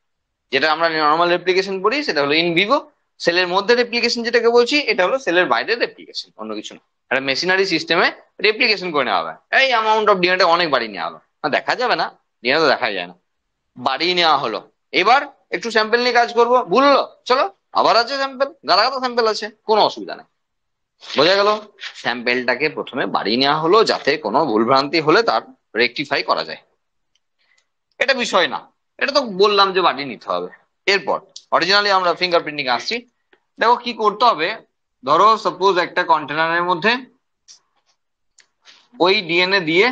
[SPEAKER 1] যেটা আমরা নর্মাল রেপ্লিকেশন করি সেটা হলো ইন ভিভো। সেলের মধ্যে রেপ্লিকেশন যেটাকে বলছি এটা হলো সেলের বাইরে রেপ্লিকেশন, অন্য কিছু না। একটা মেশিনারি সিস্টেমে রেপ্লিকেশন করে নেওয়া হবে। এই অ্যামাউন্ট অফ ডিএনএ অনেক বাড়িয়ে নেওয়া হলো, না দেখা যাবে না, ডিএনএ তো দেখা যায় না, বাড়িয়ে নেওয়া হলো। এবার একটু স্যাম্পেল নিয়ে কাজ করবো, ভুল হলো, চলো আবার আছে স্যাম্পেল, গাদা গাদা স্যাম্পেল আছে, কোনো অসুবিধা নেই। বোঝা গেল? স্যাম্পেলটাকে প্রথমে বাড়িয়ে নেওয়া হলো যাতে কোনো ভুলভ্রান্তি হলে তার রেকটিফাই করা যায়। এটা বিষয় না, এটা তো বললাম যে বাড়িয়ে নিতে হবে। এরপর অরিজিনালি আমরা ফিঙ্গারপ্রিন্টিং আসছি। দেখো কি করতে হবে, ধরো সাপোজ একটা কন্টেনারের মধ্যে ওই ডিএনএ দিয়ে,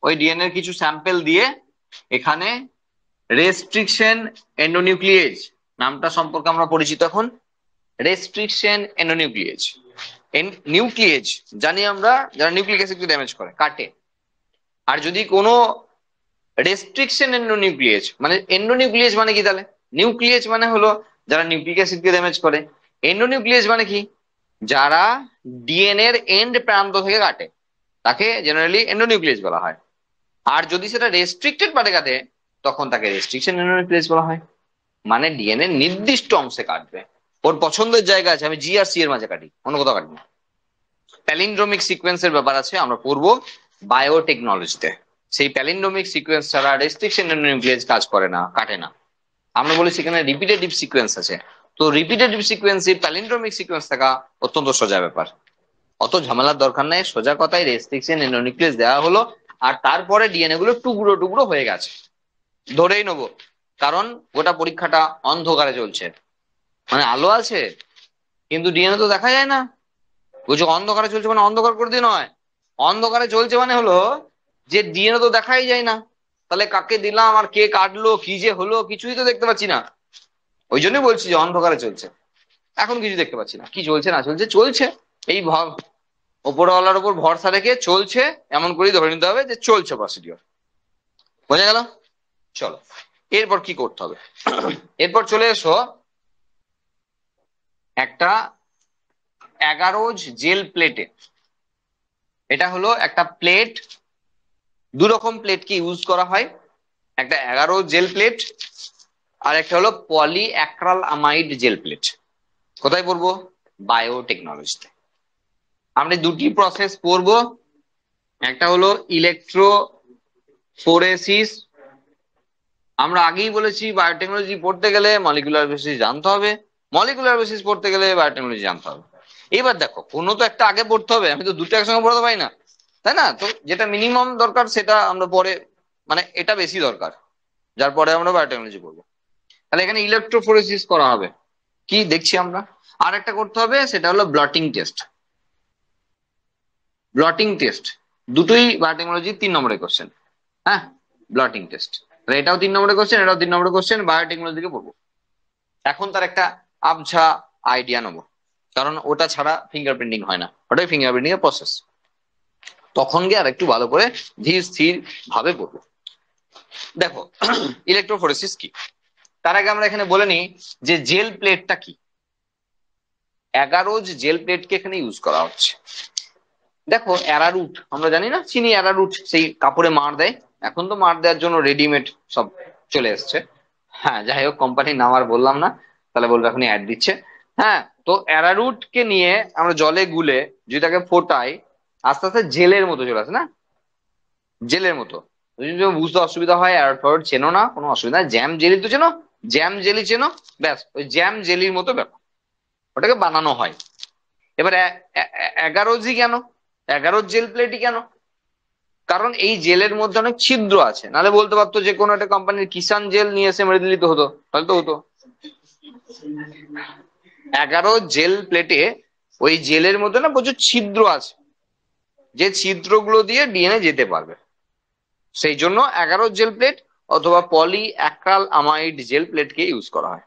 [SPEAKER 1] ওই ডিএনএ কিছু স্যাম্পেল দিয়ে এখানে রেস্ট্রিকশন এন্ডোনিউক্লিয়েজ নামটা সম্পর্কে আমরা পরিচিত এখন। রেস্ট্রিকশন এন্ডোনিউক্লিয়েজ, নিউক্লিয়েজ জানি আমরা, যারা নিউক্লিক অ্যাসিডকে ড্যামেজ করে, কাটে। আর যদি কোনো রেস্ট্রিকশন এন্ডোনিউক্লিয়েজ, মানে এন্ডোনিউক্লিয়েজ মানে কি তাহলে? নিউক্লিয়েজ মানে হলো যারা নিউক্লিক অ্যাসিডকে ড্যামেজ করে, এন্ডোনিউক্লিয়েজ মানে কি? যারা ডিএনএ এর এন্ড প্রান্ত থেকে কাটে, তাকে জেনারেলি এন্ডোনিউক্লিয়েজ বলা হয়। আর যদি সেটা রেস্ট্রিক্টেড পার্টে কাটে তখন তাকে রেস্ট্রিকশন এন্ডোনিউক্লিয়েজ বলা হয়। মানে ডিএনএ নির্দিষ্ট অংশে কাটবে, ওর পছন্দের জায়গা আছে, আমি জি আর সি এর মাঝে কাটি, অন্য কোথাও কাটি না। প্যালিন্ড্রোমিক সিকোয়েন্সের ব্যাপার আছে, আমরা পড়বো বায়োটেকনোলজিতে। সেই প্যালিন্ড্রোমিক সিকোয়েন্স ছাড়া রেস্ট্রিকশন নিউক্লিয়েজ কাজ করে না, কাটে না। আমরা বলি সেখানে রিপিটেটিভ সিকোয়েন্স আছে, তো রিপিটেটিভ সিকোয়েন্সে প্যালিন্ড্রোমিক সিকোয়েন্স থাকা অত্যন্ত সোজা ব্যাপার, অত ঝামেলার দরকার নেই। সোজা কথায় রেস্ট্রিকশন নিউক্লিয়েজ দেওয়া হলো, আর তারপরে ডিএনএ গুলো টুকরো টুকরো হয়ে গেছে, ধরেই নেবো। কারণ গোটা পরীক্ষাটা অন্ধকারে চলছে, মানে আলো আছে কিন্তু ডিএনএ তো দেখা যায় না। বুঝছো, অন্ধকারে চলছে মানে অন্ধকার করে দিয়ে নয়, অন্ধকারে চলছে মানে হলো যে ডিএনএ তো দেখাই যায় না, তাহলে কাকে দিলাম আর কে কাটলো কি যে হলো কিছুই তো দেখতে পাচ্ছি না। ওই জন্যই বলছি যে অন্ধকারে চলছে, এখন কিছু দেখতে পাচ্ছি না, কি চলছে না চলছে চলছে, এই ভাব ওপরওয়ালার উপর ভরসা রেখে চলছে, এমন করেই ধরে নিতে হবে যে চলছে প্রসিডিওর। বোঝা গেল? চলো এরপর কি করতে হবে, এরপর চলে এসো একটা 11 জেল প্লেটে। এটা হলো একটা প্লেট, দু রকম প্লেটকে ইউজ করা হয়, একটা 11 জেল প্লেট আর একটা হলো পলি অ্যাক্রাল আমাইড জেল প্লেট। কোথায় পড়বো? বায়োটেকনোলজিতে। আমরা দুটি প্রসেস পড়বো, একটা হলো ইলেকট্রোফোরেসিস। আমরা আগেই বলেছি বায়োটেকনোলজি পড়তে গেলে মলিকুলার বেসিস জানতে হবে, মলিকুলার বেসিস পড়তে গেলে বায়োটেকনোলজি জানতে হবে। এবার দেখো কোনো তো একটা আগে পড়তে হবে, আমি তো দুটো একসঙ্গে পড়াতে পারি না, তাই না? তো যেটা মিনিমাম দরকার সেটা আমরা পরে, মানে এটা বেশি দরকার, যার পরে আমরা বায়োটেকনোলজি পড়বো। তাহলে এখানে ইলেকট্রোফোরেসিস করা হবে, কি দেখছি আমরা। আর একটা করতে হবে সেটা হলো ব্লটিং টেস্ট। ব্লটিং টেস্ট দুটোই বায়োটেকনোলজি 3 নম্বরের কোশ্চেন। হ্যাঁ, ব্লটিং টেস্ট, এটাও 3 নম্বরের কোশ্চেন, এটাও 3 নম্বরের কোশ্চেন, বায়োটেকনোলজি থেকে পড়বো। এখন তার একটা আবঝা আইডিয়া নেবো, কারণ ওটা ছাড়া ফিঙ্গারপ্রিন্টিং হয় না, ওটাই ফিঙ্গারপ্রিন্টিং এর প্রসেস। তখন গিয়ে আর একটু ভালো করে ধীর স্থির ভাবে পড়বো। দেখো ইলেকট্রোফোরেসিস কি, তার আগে আমরা এখানে বলে নিই যে জেল প্লেটটা কি। 11 জেল প্লেটকে এখানে ইউজ করা হচ্ছে। দেখো অ্যারারুট আমরা জানি না, চিনি অ্যারারুট, সেই কাপড়ে মার দেয়, এখন তো মার দেওয়ার জন্য রেডিমেড সব চলে এসছে। হ্যাঁ যাই হোক, কোম্পানির নাম আর বললাম না, তাহলে বলবো এখনই অ্যাড দিচ্ছে। হ্যাঁ, তো অ্যারারুট কে নিয়ে আমরা জলে গুলে যদি তাকে ফোটাই, আস্তে আস্তে জেলের মতো চলে আসে না, জেলের মতো। যদি তোমার বুঝতে অসুবিধা হয় অ্যারারুট চেনো না, কোনো অসুবিধা নেই, জ্যাম জেলি তো চেনো, জ্যাম জেলি চেনো, ব্যাস ওই জ্যাম জেলির মতো ব্যাপার, ওটাকে বানানো হয়। এবার 11 কেন, 11 জেল প্লেটই কেন? কারণ এই জেলের মধ্যে অনেক ছিদ্র আছে, নাহলে বলতে পারতো যে কোনো একটা কোম্পানির কিষান জেল নিয়ে এসে মেরে দিলে তো হতো, তাহলে তো হতো। 11 জেল প্লেটে ওই জেলের মধ্যে না প্রচুর ছিদ্র আছে, যে ছিদ্রগুলো দিয়ে ডিএনএ যেতে পারবে, সেই জন্য 11 জেল প্লেট অথবা পলি অ্যাক্রাল আমাইড জেল প্লেটকে ইউজ করা হয়।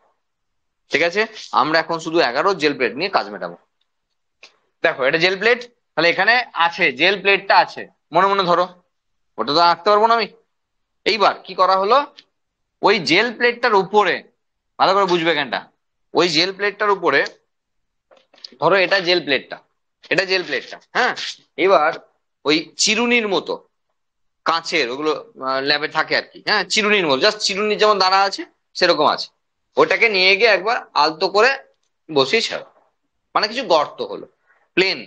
[SPEAKER 1] ঠিক আছে, আমরা এখন শুধু 11 জেল প্লেট নিয়ে কাজ মেটাবো। দেখো এটা জেল প্লেট, তাহলে এখানে আছে জেল প্লেটটা আছে, মনে মনে ধরো, ওটা তো আঁকতে পারবো না আমি। এইবার কি করা হলো, ওই জেল প্লেটটার উপরে, ভালো করে বুঝবে কেনটা, ওই জেল প্লেটটার উপরে, ধরো এটা জেল প্লেটটা, এটা জেল প্লেটটা। হ্যাঁ, এবার ওই চিরুনির মতো কাঁচের, ওগুলো ল্যাবে থাকে আর কি, হ্যাঁ, চিরুনির মতো, জাস্ট চিরুনির যেমন দানা আছে সেরকম আছে। ওটাকে নিয়ে গিয়ে একবার আলতো করে বসিয়ে ছাড়ো, মানে কিছু গর্ত হলো প্লেন,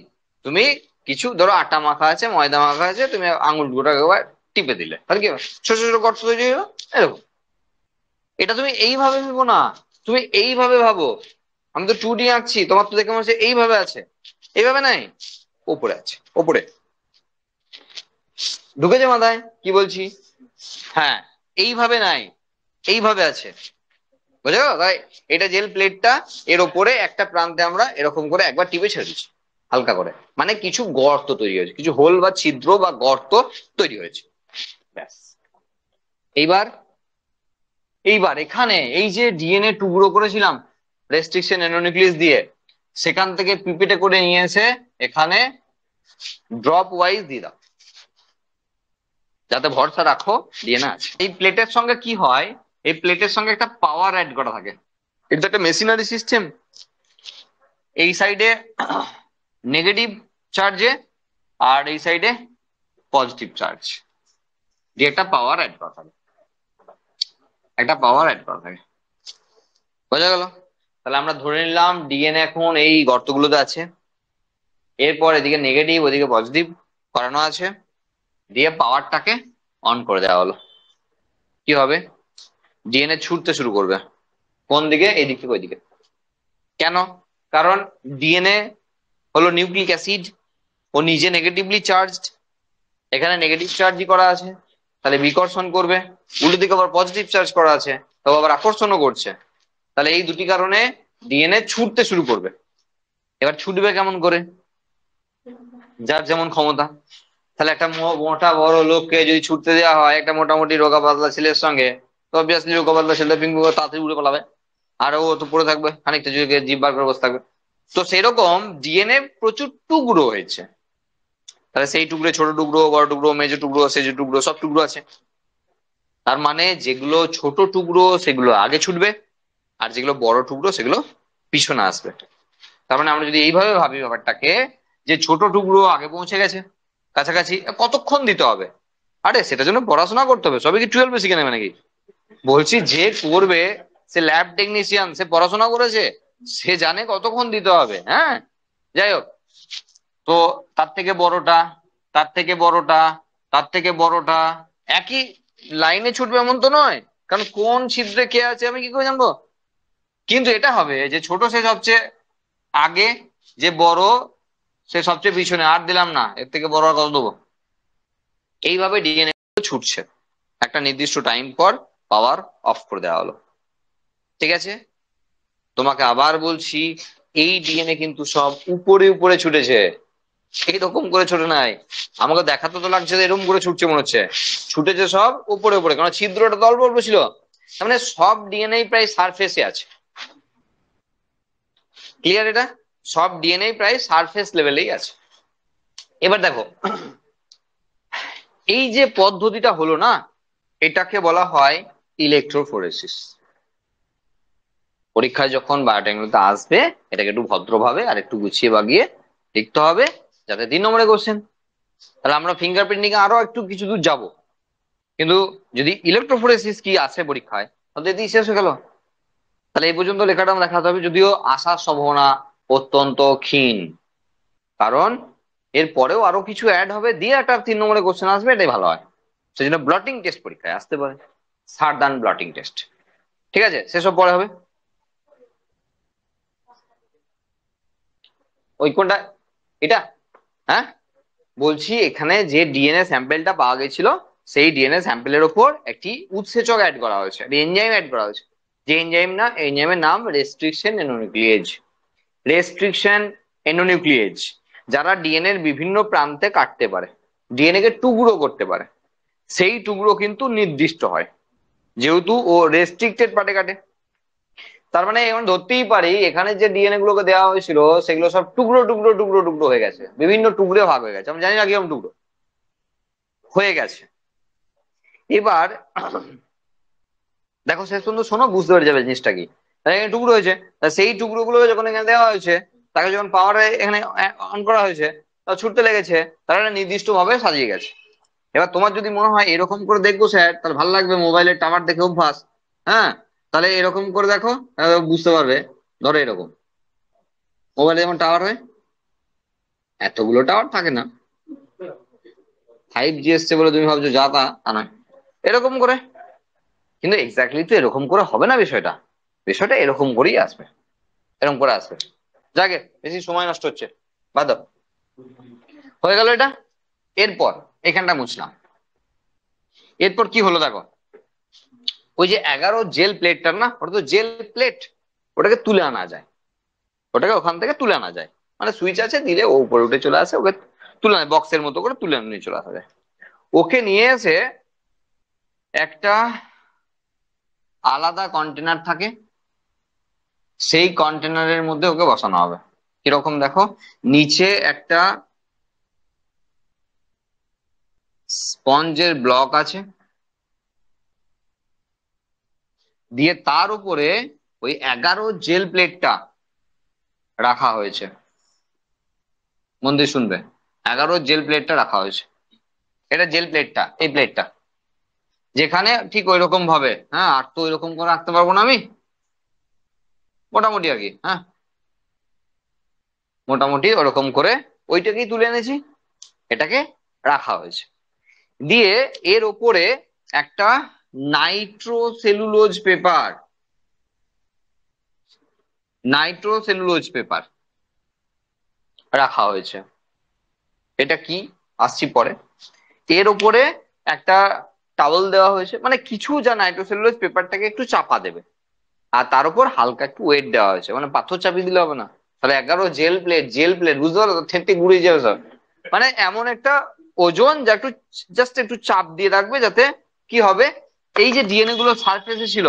[SPEAKER 1] তুমি কিছু ধরো আটা মাখা আছে, ময়দা মাখা আছে, তুমি আঙুল দুটো একবার টিপে দিলে, তাহলে কি হবে? ছোট ছোট গর্ত তৈরি হলো এরকম। এটা তুমি এইভাবে ভেবো না, তুমি এইভাবে ভাবো। আমি তো 2D আঁকছি, তোমার তো দেখে মনে হচ্ছে এইভাবে আছে। এইভাবে নাই, ওপরে আছে, ওপরে। ঢুকেছে মাথায় কি বলছি? হ্যাঁ, এইভাবে নাই, এইভাবে আছে। বুঝে গেল? তাই এটা জেল প্লেটটা, এর ওপরে একটা প্রান্তে আমরা এরকম করে একবার টিপে ছেড়ে দিচ্ছি হালকা করে, মানে কিছু গর্ত তৈরি হয়েছে, কিছু হোল বা ছিদ্র বা গর্ত তৈরি হয়েছে। ব্যাস। এইবার এইবার এখানে এই যে ডিএনএ টুকরো করেছিলাম রেস্ট্রিকশন অ্যানোনিউক্লিয়াস দিয়ে, সেখান থেকে পিপেটে করে নিয়ে এসে এখানে ড্রপ ওয়াইজ দিয়ে দাও, যাতে ভরসা রাখো ডিএনএ আছে। এই প্লেটের সঙ্গে কি হয়, এই প্লেটের সঙ্গে একটা পাওয়ার অ্যাড করা থাকে। এটা একটা মেশিনারি সিস্টেম। এই সাইডে নেগেটিভ চার্জে আর এই সাইডে পজিটিভ চার্জ দিয়ে একটা পাওয়ার অ্যাড করা থাকে, একটা পাওয়ার অ্যাড করা থাকে। বোঝা গেল? তাহলে আমরা ধরে নিলাম ডিএনএ এখন এই গর্তগুলোতে আছে, এরপর এদিকে নেগেটিভ ওদিকে পজিটিভ করানো আছে, দিয়ে পাওয়ারটাকে অন করে দেওয়া হলো। কি হবে? ডিএনএ ছুটতে শুরু করবে। কোন দিকে? এই দিক থেকে ওই দিকে। কেন? কারণ ডিএনএ হলো নিউক্লিক অ্যাসিড, ও নিজে নেগেটিভলি চার্জড, এখানে নেগেটিভ চার্জই করা আছে, তাহলে বিকর্ষণ করবে। উল্টো দিকে আবার পজিটিভ চার্জ করা আছে, তবে আবার আকর্ষণও করছে। তাহলে এই দুটি কারণে ডিএনএ ছুটতে শুরু করবে। এবার ছুটবে কেমন করে? যার যেমন ক্ষমতা। তাহলে একটা মোটা বড় লোককে যদি ছুটতে দেওয়া হয় একটা মোটামুটি রোগা পাতলা ছেলের সঙ্গে, তো অবভিয়াসলি রোগা পাতলা ছেলেটা পিঙ্গু তাড়াতাড়ি উড়ে পালাবে, আর ও তো পড়ে থাকবে খানিকটা, যদি জিভ বার করে বসে থাকবে। তো সেরকম ডিএনএ প্রচুর টুকরো হয়েছে, তাহলে সেই টুকরো, ছোট টুকরো, বড় টুকরো, মেজো টুকরো, সেজো টুকরো, সব টুকরো আছে। তার মানে যেগুলো ছোট টুকরো সেগুলো আগে ছুটবে, আর যেগুলো বড় টুকরো সেগুলো পিছনে আসবে। তার মানে আমরা যদি এইভাবে ভাবি ব্যাপারটাকে, যে ছোট টুকরো আগে পৌঁছে গেছে কাছাকাছি, কতক্ষণ দিতে হবে? আরে সেটার জন্য পড়াশোনা করতে হবে, সবই কি 12 শিখে নেবে নাকি? বলছি যে করবে, সে ল্যাব টেকনিশিয়ান, সে পড়াশোনা করেছে, সে জানে কতক্ষণ দিতে হবে। হ্যাঁ, যাই হোক, তো তার থেকে বড়টা, তার থেকে বড়টা, তার থেকে বড়টা, একই লাইনে ছুটবে এমন তো নয়, কারণ কোন ছিদ্রে কে আছে আমি কি করে জানবো? কিন্তু এটা হবে যে ছোট সে সবচেয়ে আগে, যে বড় সে সবচেয়ে পিছনে, আর দিলাম না, এর থেকে বড় আর কত দেবো? এইভাবে ডিএনএ ছুটছে, একটা নির্দিষ্ট টাইম পর পাওয়ার অফ করে দেওয়া হলো। ঠিক আছে, তোমাকে আবার বলছি, এই ডিএনএ কিন্তু সব উপরে উপরে ছুটেছে, এইরকম করে ছোট নাই। আমাকে দেখাতে তো লাগছে যে এরকম করে ছুটছে মনে হচ্ছে, ছুটেছে সব উপরে উপরে, কারণ ছিদ্রটা তো অল্প অল্প ছিল। তার মানে সব ডিএনএ প্রায় সারফেসে আছে। ক্লিয়ার এটা? সব ডিএনএ প্রায় সারফেস লেভেলেই আছে। এবার দেখো, এই যে পদ্ধতিটা হলো না, এটাকে বলা হয় ইলেকট্রোফোরেসিস। পরীক্ষায় যখন বায়োটেকনোলজিতে আসবে, এটাকে একটু ভদ্রভাবে আর একটু গুছিয়ে বাগিয়ে লিখতে হবে, যাতে 3 নম্বরে কোশ্চেন। তাহলে আমরা ফিঙ্গারপ্রিন্টিং এ আরো একটু কিছু দূর যাবো, কিন্তু যদি ইলেকট্রোফোরেসিস কি আসে পরীক্ষায়, তাহলে এতেই শেষ হয়ে গেল। তাহলে এই পর্যন্ত লেখাটা আমরা দেখাতে হবে, যদিও আসার সম্ভাবনা অত্যন্ত ক্ষীণ, কারণ এর পরেও আরো কিছু অ্যাড হবে, দিয়ে একটা 3 নম্বরে কোশ্চেন আসবে, এটাই ভালো হয়। সেই জন্য ব্লটিং টেস্ট পরীক্ষায় আসতে পারে, সারদান ব্লটিং টেস্ট। ঠিক আছে, সেসব পরে হবে। ওই কোনটা? এটা? হ্যাঁ, বলছি এখানে যে ডিএনএ স্যাম্পেলটা পাওয়া গেছিল, সেই ডিএনএ স্যাম্পেলের ওপর একটি উৎসেচক অ্যাড করা হয়েছে, একটি এনজাইম অ্যাড করা হয়েছে। যে এনজাইম, না এনজাইমের নাম রেস্ট্রিকশন এনোনিউক্লিয়েজ। রেস্ট্রিকশন এনোনিউক্লিয়েজ যারা ডিএনএ এর বিভিন্ন প্রান্তে কাটতে পারে, ডিএনএ কে টুকরো করতে পারে, সেই টুকরো কিন্তু নির্দিষ্ট হয়, যেহেতু ও রেস্ট্রিক্টেড পার্টে কাটে। তার মানে এখন ধরতেই পারি এখানে যে ডিএনএ গুলোকে দেওয়া হয়েছিল সেগুলো সব টুকরো টুকরো টুকরো টুকরো হয়ে গেছে, বিভিন্ন টুকরো ভাগ হয়ে গেছে, আমরা জানি না কিরকম টুকরো হয়ে গেছে। এবার দেখো শেষ পর্যন্ত শোনো, বুঝতে পেরে যাবে জিনিসটা কি। তাহলে এখানে টুকরো হয়েছে, তা সেই টুকরো গুলো যখন এখানে দেওয়া হয়েছে, তাকে যখন পাওয়ারে এখানে অন করা হয়েছে, তা ছুটতে লেগেছে, তারা একটা নির্দিষ্ট ভাবে সাজিয়ে গেছে। এবার তোমার যদি মনে হয় এরকম করে দেখবো স্যার, তাহলে ভালো লাগবে, মোবাইলের টাওয়ার দেখে অভ্যাস, হ্যাঁ, তাহলে এরকম করে দেখো, বুঝতে পারবে। ধরো এরকম মোবাইলে যেমন টাওয়ার হয়, এতগুলো টাওয়ার থাকে না, 5G এসছে বলে তুমি ভাবছো যা তা, তা নয়, এরকম করে। কিন্তু এক্স্যাক্টলি তো এরকম করে হবে না বিষয়টা, বিষয়টা এরকম করেই আসবে, এরকম করে আসবে। যাকে বেশি সময় নষ্ট হচ্ছে, বাদ দাও। হয়ে গেল এটা। এরপর এখানটা মুছলাম। এরপর কি হলো দেখো, ওই যে 11 জেল প্লেটটা না, ওটা তো জেল প্লেট, ওটাকে তুলে আনা যায়, ওটাকে ওখান থেকে তুলে আনা যায়, মানে সুইচ আছে, দিলে ও উপরে উঠে চলে আসে, ওকে তুলে আনে, বক্সের মতো করে তুলে নিয়ে চলে আসা যায়। ওকে নিয়ে এসে একটা আলাদা কন্টেনার থাকে, সেই কন্টেনারের মধ্যে ওকে বসানো হবে। কিরকম দেখো, নিচে একটা স্পঞ্জের ব্লক আছে, দিয়ে তার উপরে ওই 11 জেল প্লেটটা রাখা হয়েছে। মন দিয়ে শুনবে, 11 জেল প্লেটটা রাখা হয়েছে। এটা জেল প্লেটটা, এই প্লেটটা যেখানে ঠিক ওই রকম ভাবে, হ্যাঁ, আর তো ওইরকম করে রাখতে পারবো না আমি, মোটামুটি আর কি, হ্যাঁ, মোটামুটি ওরকম করে ওইটাকেই তুলে এনেছি, এটাকে রাখা হয়েছে। দিয়ে এর ওপরে একটা নাইট্রোসেলুলোজ পেপার, নাইট্রোসেলুলোজ পেপার রাখা হয়েছে। এটা কি, আসছি পরে। এর উপরে একটা টাওয়েল দেওয়া হয়েছে, মানে কিছু যা নাইট্রোসেলুলোজ পেপারটাকে একটু চাপা দেবে, আর তার উপর হালকা একটু ওয়েট দেওয়া হয়েছে, মানে পাথর চাপিয়ে দিলে হবে না, তাহলে 11 জেল প্লেট, জেল প্লেট বুঝতে পারো তো, থেঁটে গুড়িয়ে যাবে সব। মানে এমন একটা ওজন যা একটু জাস্ট একটু চাপ দিয়ে রাখবে, যাতে কি হবে, এই যে ডিএনএ গুলো সারফেসে ছিল,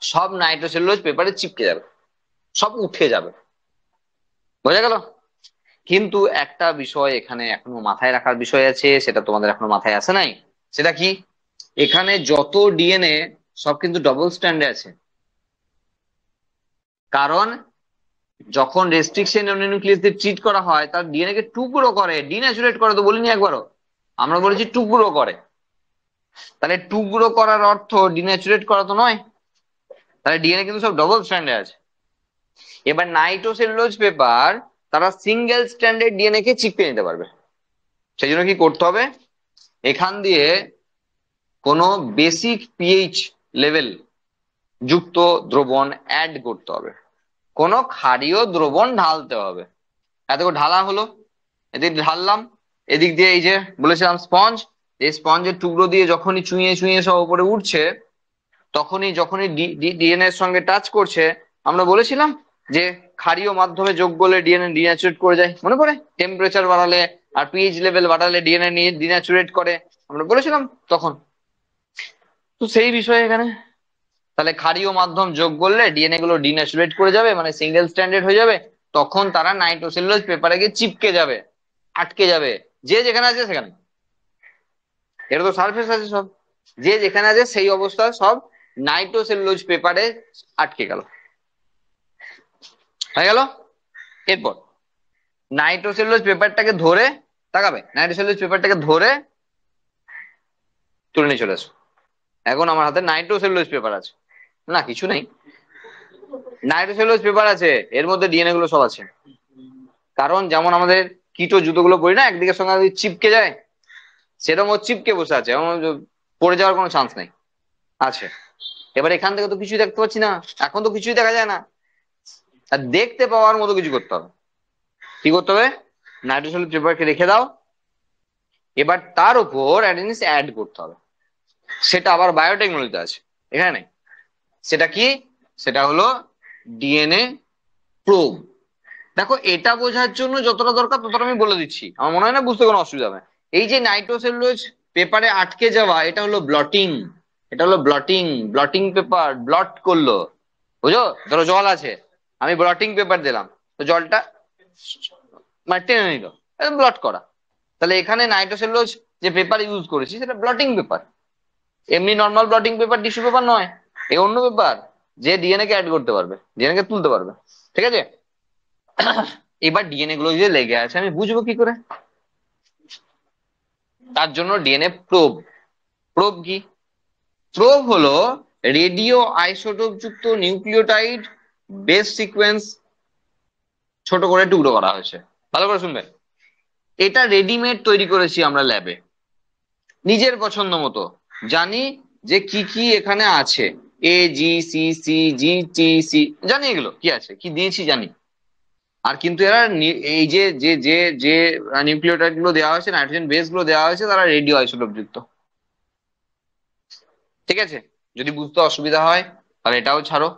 [SPEAKER 1] সব নাইট্রোসেলুলোজ পেপারে চিপকে যাবে, সব উঠে যাবে। বোঝা গেল? কিন্তু একটা বিষয় এখানে এখনো মাথায় রাখার বিষয় আছে, সেটা তোমাদের এখনো মাথায় আসে নাই। সেটা কি, এখানে যত ডিএনএ সব কিন্তু ডবল স্ট্র্যান্ডে আছে। কারণ যখন রেস্ট্রিকশন নিউক্লিয়াস দিয়ে ট্রিট করা হয়, তার ডিএনএ কে টুকরো করে, ডিন্যাচুরেট করে, তো বলিনি একবারও, আমরা বলেছি টুকরো করে। তাহলে টুকরো করার অর্থ ডিন্যাচুরেট করা তো নয়, তাহলে ডিএনএ কিন্তু সব ডবল স্ট্র্যান্ডে আছে। এবার নাইট্রোসেলুলোজ পেপার, তারা সিঙ্গেল স্ট্র্যান্ডেড ডিএনএ কে চিপকে নিতে পারবে। সেই জন্য কি করতে হবে, এখান দিয়ে কোনো বেসিক পিএইচ লেভেল যুক্ত দ্রবণ অ্যাড করতে হবে, কোনো ক্ষারীয় দ্রবণ ঢালতে হবে। এতটুকু ঢালা হলো, এদিক ঢাললাম, এদিক দিয়ে এই যে বলেছিলাম স্পঞ্জ, এই স্পঞ্জের টুকরো দিয়ে যখনই চুইয়ে চুইয়ে সব উপরে উঠছে, তখনই যখনই ডিএনএ এর সঙ্গে টাচ করছে, আমরা বলেছিলাম যে ক্ষারীয় মাধ্যমে যোগ করলে ডিএনএ ডিন্যাচুরেট করে যায়, মনে পড়ে, টেম্পারেচার বাড়ালে আর পিএইচ লেভেল বাড়ালে ডিএনএ নিয়ে ডিন্যাচুরেট করে, আমরা বলেছিলাম তখন। তো সেই বিষয়ে এখানে, তাহলে ক্ষারীয় মাধ্যম যোগ করলে ডিএনএ গুলো ডিন্যাচুরেট করে যাবে, মানে সিঙ্গেল স্ট্র্যান্ডেড হয়ে যাবে, তখন তারা নাইট্রোসেলুলোজ পেপারে গিয়ে চিপকে যাবে, আটকে যাবে, যে যেখানে আছে সেখানে। এটা তো সারফেস আছে সব, যে যেখানে আছে সেই অবস্থা সব নাইট্রোসেলুলোজ পেপারে আটকে গেল, হয়ে গেল। এরপর নাইট্রোসেলুলোজ পেপারটাকে ধরে, তাকাবে, নাইট্রোসেলুলোজ পেপারটাকে ধরে তুলে নিয়ে চলে আসো। এখন আমার হাতে নাইট্রোসেলুলোজ পেপার আছে, না কিছু নেই, নাইট্রোসেলুলোজ পেপার আছে, এর মধ্যে ডিএনএ গুলো সব আছে। কারণ যেমন আমাদের কিটো জুতোগুলো পরি না, একদিকের সঙ্গে চিপকে যায়, সেরকম ও চিপকে বসে আছে, এমন পড়ে যাওয়ার কোনো চান্স নেই, আছে। এবার এখান থেকে তো কিছুই দেখতে পাচ্ছি না, এখন তো কিছুই দেখা যায় না, আর দেখতে পাওয়ার মতো কিছু করতে হবে। কি করতে হবে, নাইট্রোসেলুলোজ পেপারকে রেখে দাও, এবার তার উপর একটা জিনিস অ্যাড করতে হবে, সেটা আবার বায়োটেকনোলজিতে আছে এখানে। সেটা কি, সেটা হলো ডিএনএ প্রোব। দেখো এটা বোঝার জন্য যতটা দরকার ততটা আমি বলে দিচ্ছি, আমার মনে হয় না বুঝতে কোনো অসুবিধা হবে। এই যে নাইট্রোসেলুলোজ পেপারে আটকে যাওয়া, এটা হলো ব্লটিং, এটা হলো ব্লটিং, ব্লটিং পেপার ব্লট করলো, বুঝো? ধরো জল আছে, আমি ব্লটিং পেপার দিলাম, তো জলটা মানে টেনে নিল, ব্লট করা। তাহলে এখানে নাইট্রোসেলুলোজ যে পেপার ইউজ করেছি সেটা ব্লটিং পেপার, এমনি normal bloating paper, tissue paper নয়, এই অন্য পেপার, যে ডিএনএ কে অ্যাড করতে পারবে, ডিএনএ কে তুলতে পারবে, ঠিক আছে? এবার ডিএনএ গুলো যে লেগে আছে আমি বুঝবো কি করে? তার জন্য ডিএনএ প্রোব। প্রোব কি? প্রোব হলো রেডিও আইসোটোপ যুক্ত নিউক্লিওটাইড বেস সিকোয়েন্স ছোট করে টুকরো করা হয়েছে। ভালো করে শুনবেন। এটা রেডিমেড তৈরি করেছি আমরা ল্যাবে, নিজের পছন্দ মতো। জানি যে কি কি এখানে আছে, AGCC GTC, জানি এগুলো কি আছে, কি দিয়েছি জানি। আর কিন্তু এরা এই যে যে যে যে নিউক্লিওটাইড গুলো দেওয়া হয়েছে, নাইট্রোজেন বেস গুলো দেওয়া হয়েছে, তারা রেডিও আইসোটোপ যুক্ত। ঠিক আছে? যদি বুঝতে অসুবিধা হয় তাহলে এটাও ছাড়ো,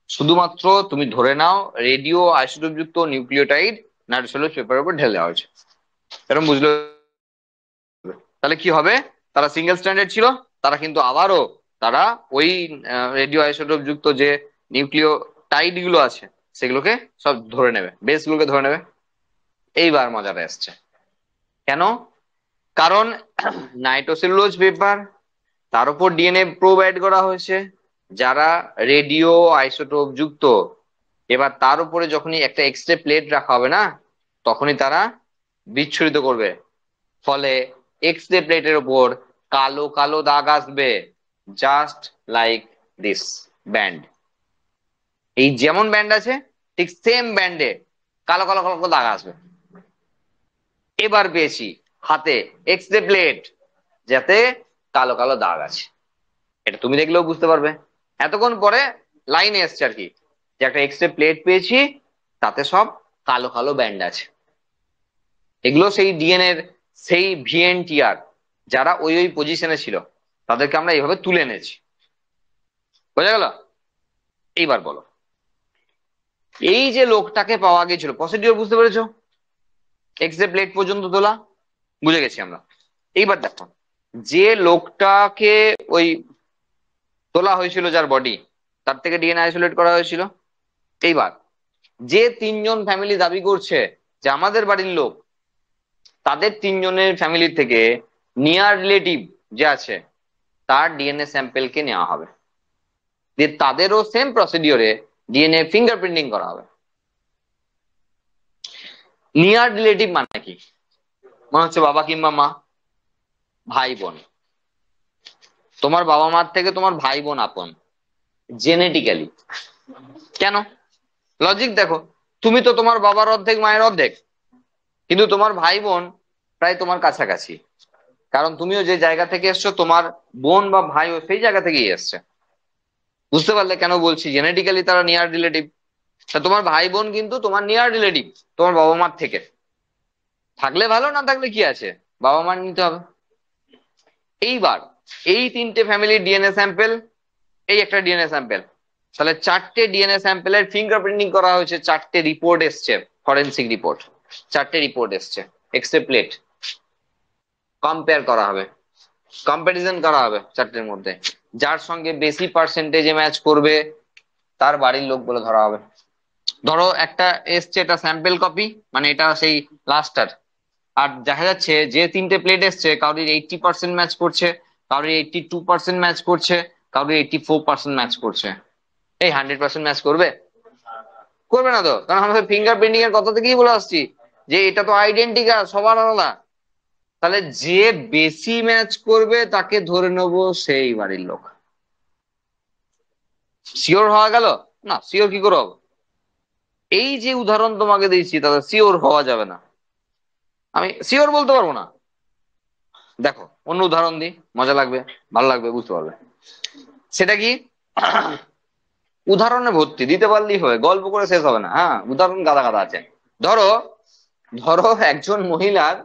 [SPEAKER 1] শুধুমাত্র তুমি ধরে নাও রেডিও আইসোটোপ যুক্ত নিউক্লিওটাইড নাইট্রোসেলুলোজ পেপারের উপর ঢেলে দেওয়া হয়েছে। এরকম বুঝলে তাহলে কি হবে? তারা সিঙ্গেল স্ট্যান্ডার্ড ছিল, তারা কিন্তু আবারও তারা ওই রেডিও আইসোটোপ যুক্ত যে নিউক্লিওটাইড গুলো আছে সেগুলোকে সব ধরে নেবে, বেস গুলোকে ধরে নেবে। এইবার মজাটা এসছে। কেন? কারণ নাইট্রোসেলুলোজ পেপার, তার উপর ডিএনএ প্রোব অ্যাড করা হয়েছে যারা রেডিও আইসোটোপ যুক্ত। এবার তার উপরে যখনই একটা এক্সরে প্লেট রাখা হবে না, তখনই তারা বিচ্ছুরিত করবে। ফলে এক্সরে প্লেটের উপর কালো কালো দাগ আসবে, জাস্ট লাইক দিস ব্যান্ড। এই যেমন ব্যান্ড আছে ঠিক সেম ব্যান্ডে কালো কালো কালো কালো দাগ আসবে। এবার পেয়েছি হাতে এক্সরে প্লেট যাতে কালো কালো দাগ আছে, এটা তুমি দেখলেও বুঝতে পারবে। এতক্ষণ পরে লাইনে এসছে আর কি, যে একটা এক্সরে প্লেট পেয়েছি তাতে সব কালো কালো ব্যান্ড আছে। এগুলো সেই ডিএনএ এর সেই ভিএনটিআর যারা ওই ওই পজিশনে ছিল, তাদেরকে আমরা এইভাবে তুলে এনেছি। বোঝা গেল? এইবার বলো, এই যে লোকটাকে পাওয়া গেছিল, প্রসিডিওর বুঝতে পেরেছো? এক্সরে প্লেট পর্যন্ত তোলা বুঝে গেছি আমরা। এইবার দেখো, যে লোকটাকে ওই তোলা হয়েছিল, যার বডি, তার থেকে ডিএনএ আইসোলেট করা হয়েছিল। এইবার যে তিনজন ফ্যামিলি দাবি করছে যে আমাদের বাড়ির লোক, তাদের তিনজনের ফ্যামিলি থেকে নিয়ার রিলেটিভ যে আছে তার ডিএনএ স্যাম্পেলকে নেওয়া হবে, দিয়ে তাদেরও সেম প্রসিডিওরে ডিএনএ ফিঙ্গারপ্রিন্টিং করা হবে। নিয়ার রিলেটিভ মানে কি? মনে হচ্ছে বাবা কিংবা মা, ভাই বোন। তোমার বাবা মার থেকে তোমার ভাই বোন আপন জেনেটিক্যালি। কেন? লজিক দেখো, তুমি তো তোমার বাবার অর্ধেক মায়ের অর্ধেক, কিন্তু তোমার ভাই বোন প্রায় তোমার কাছাকাছি, কারণ তুমিও যে জায়গা থেকে এসছো তোমার বোন বা ভাইও সেই জায়গা থেকেই এসছে। বুঝতে পারলে কেন বলছি জেনেটিক্যালি তারা নিয়ার রিলেটিভ? তা তোমার ভাই বোন কিন্তু তোমার নিয়ার রিলেটিভ তোমার বাবা মার থেকে। থাকলে ভালো, না থাকলে কি আছে, বাবা মার নিতে হবে। এইবার এই তিনটে ফ্যামিলির ডিএনএ স্যাম্পেল, এই একটা ডিএনএ স্যাম্পেল, তাহলে চারটে ডিএনএ স্যাম্পেলের ফিঙ্গারপ্রিন্টিং করা হয়েছে, চারটে রিপোর্ট এসছে, ফরেন্সিক রিপোর্ট, চারটে রিপোর্ট এসছে। এক্সরে প্লেট কম্পেয়ার করা হবে, কম্পারিজন করা হবে চারটের মধ্যে, যার সঙ্গে বেশি পার্সেন্টেজে ম্যাচ করবে তার বাড়ির লোক বলে ধরা হবে। ধরো একটা এসছে, এটা স্যাম্পেল কপি, মানে এটা সেই লাস্টার। আর দেখা যাচ্ছে যে তিনটে প্লেট এসছে কারোর 80% ম্যাচ করছে, কারোর 82% ম্যাচ করছে, কারোর 84% ম্যাচ করছে। এই 100% ম্যাচ করবে? করবে না তো, কারণ আমরা ফিঙ্গার প্রিন্টিং এর কথা থেকেই বলে আসছি যে এটা তো আইডেন্টিক্যাল, সবার আলাদা। তাহলে যে বেশি ম্যাচ করবে তাকে ধরে নেবো সেই বাড়ির লোক। শিওর হওয়া গেল? না, শিওর কি করে হবে? এই যে উদাহরণ তোমাকে দিয়েছি তাতে শিওর হওয়া যাবে না, আমি শিওর বলতে পারবো না। দেখো অন্য উদাহরণ দিই, মজা লাগবে, ভালো লাগবে, বুঝতে পারবে। সেটা কি? উদাহরণে ভর্তি, দিতে পারলেই হবে, গল্প করে শেষ হবে না। হ্যাঁ, উদাহরণ গাদা গাদা আছে। ধরো ধরো একজন মহিলার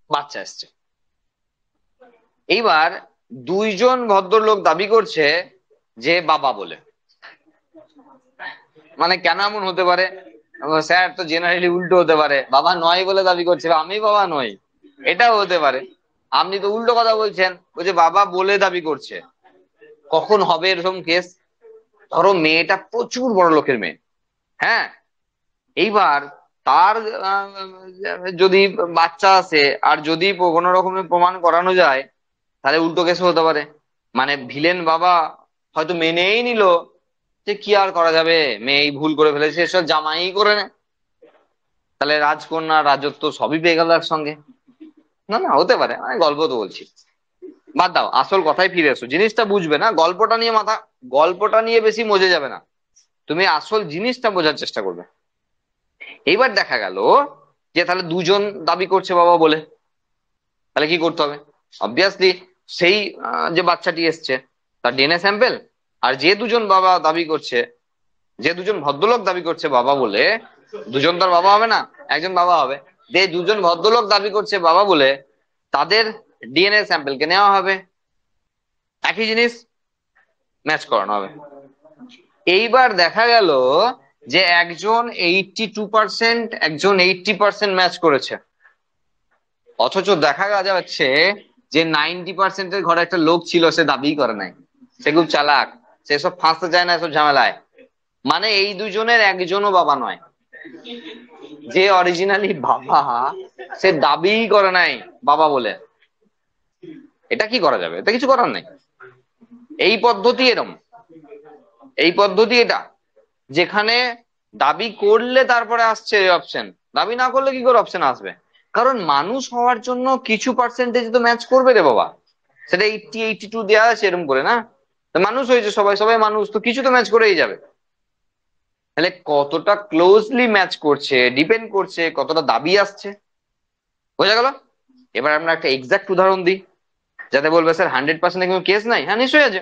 [SPEAKER 1] বাচ্চা এসছে। এইবার দুইজন ভদ্রলোক দাবি করছে যে বাবা বলে। মানে কেন এমন হতে পারে? স্যার, তো জেনারেলি উল্টো হতে পারে, বাবা নয় বলে দাবি করছে, আমি বাবা নই, এটাও হতে পারে। আপনি তো উল্টো কথা বলছেন, বলছে বাবা বলে দাবি করছে। কখন হবে এরকম কেস? ধরো মেয়েটা প্রচুর বড় লোকের মেয়ে, হ্যাঁ, এইবার তার যদি বাচ্চা আছে, আর যদি কোনো রকমের প্রমাণ করানো যায়, তাহলে উল্টো কেস হতে পারে। মানে ভিলেন বাবা হয়তো মেনেই নিল যে কি আর করা যাবে, মেয়ে এই ভুল করে ফেলেছে, এসব জামাই করে নেয়, তাহলে রাজকন্যা রাজত্ব সবই পেয়ে গেল একসঙ্গে। না না, হতে পারে, আমি গল্প তো বলছি। বাদ দাও, আসল কথায় ফিরে এসো, জিনিসটা বুঝবে না, গল্পটা নিয়ে বেশি মজে যাবে না, তুমি আসল জিনিসটা বোঝার চেষ্টা করবে। এইবার দেখা গেল যে তাহলে দুজন দাবি করছে বাবা বলে, তাহলে কি করতে হবে? অবভিয়াসলি সেই যে বাচ্চাটি এসছে তার ডিএনএ স্যাম্পেল, আর যে দুজন বাবা দাবি করছে, যে দুজন ভদ্রলোক দাবি করছে বাবা বলে, দুজন তার বাবা হবে না, একজন বাবা হবে, যে দুজন ভদ্রলোক দাবি করছে বাবা বলে তাদের ডিএনএ স্যাম্পেলকে নেওয়া হবে, একই জিনিস ম্যাচ করানো হবে। এইবার দেখা গেল যে একজন 82%, একজন 80% ম্যাচ করেছে, অথচ দেখা যাচ্ছে যে 90%-এর ঘরে একটা লোক ছিল, সে দাবি করে নাই, সে খুব চালাক, সে সব ফাঁসতে চায় না এসব ঝামেলায়। মানে এই দুজনের একজনও বাবা নয়, যে অরিজিনালি বাবা সে দাবি করে নাই বাবা বলে। এটা কি করা যাবে? এটা কিছু করার নাই, এই পদ্ধতি এরম, এই পদ্ধতি এটা, যেখানে দাবি করলে তারপরে আসছে অপশন, দাবি না করলে কি করে অপশন আসবে? কারণ মানুষ হওয়ার জন্য কিছু পার্সেন্টেজ তো ম্যাচ করবে রে বাবা, সেটা 80, 82 দেওয়া আছে এরকম করে না, তো মানুষ হয়েছে সবাই, সবাই মানুষ, তো কিছু তো ম্যাচ করেই যাবে। তাহলে কতটা ক্লোজলি ম্যাচ করছে ডিপেন্ড করছে কতটা দাবি আসছে, বোঝা গেল? এবার আমরা একটা এক্সাক্ট উদাহরণ দিই, যাতে বলবে স্যার 100% কোনো কেস নাই। হ্যাঁ নিশ্চয়ই আছে।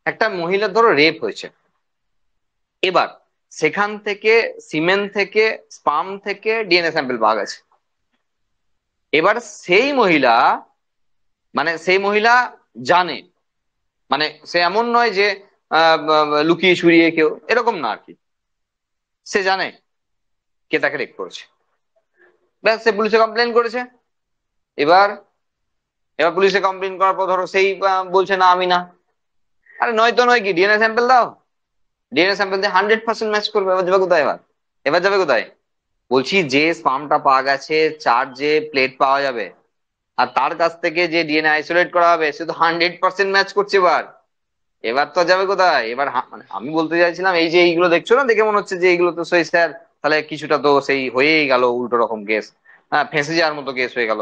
[SPEAKER 1] একটা মহিলার ধরো রেপ হয়েছে, এবার সেখান থেকে সিমেন থেকে স্পাম থেকে ডিএনএ স্যাম্পল পাওয়া গেছে। এবার সেই মহিলা জানে, মানে সে এমন নয় যে লুকিয়ে ছুড়িয়ে কেউ, এরকম না আর কি, সে জানে কে তাকে রেপ করেছে, ব্যাস সে পুলিশে কমপ্লেন করেছে। এবার এবার পুলিশে কমপ্লেন করার পর ধরো সেই বলছে না আমি না, আরে নয় তো নয়, কি ডিএনএ স্যাম্পল দাও, ডিএনএ স্যাম্পল দিয়ে 100% ম্যাচ করবে, এবার যাবে কোথায়? এবার যাবে কোথায়? বলছি যে স্পামটা পাওয়া গেছে, চার যে প্লেট পাওয়া যাবে, আর তার কাছ থেকে যে ডিএনএ আইসোলেট করা হবে, সে তো 100% ম্যাচ করছে। এবার এবার তো যাবে কোথায়? এবার মানে আমি বলতে চাইছিলাম, এই যে এইগুলো দেখছো না, দেখে মনে হচ্ছে যে এইগুলো তো সেই স্যার, তাহলে কিছুটা তো সেই হয়েই গেল, উল্টো রকম কেস, হ্যাঁ ফেঁসে যাওয়ার মতো কেস হয়ে গেল।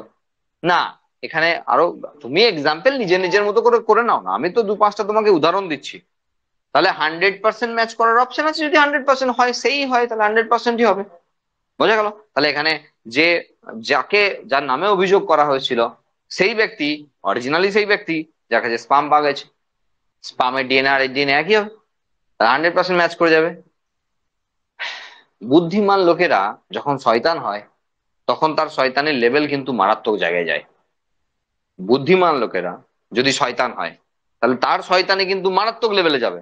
[SPEAKER 1] না, এখানে আরো তুমি এক্সাম্পল নিজের নিজের মতো করে করে নাও না, আমি তো 2-5টা তোমাকে উদাহরণ দিচ্ছি। তাহলে 100% ম্যাচ করার অপশন আছে, যদি 100% হয় সেই হয়, তাহলে 100%ই হবে, বোঝা গেল? তাহলে এখানে যে যার নামে অভিযোগ করা হয়েছিল সেই ব্যক্তি অরিজিনালি সেই ব্যক্তি, যার কাছে স্পাম পাওয়া গেছে, স্পামের ডিএনএ আর ডিএনএ একই হবে, 100% ম্যাচ করে যাবে। বুদ্ধিমান লোকেরা যখন শয়তান হয় তখন তার শয়তানের লেভেল কিন্তু মারাত্মক জায়গায় যায়। বুদ্ধিমান লোকেরা যদি শয়তান হয় তাহলে তার শয়তানি কিন্তু মারাত্মক লেভেলে যাবে।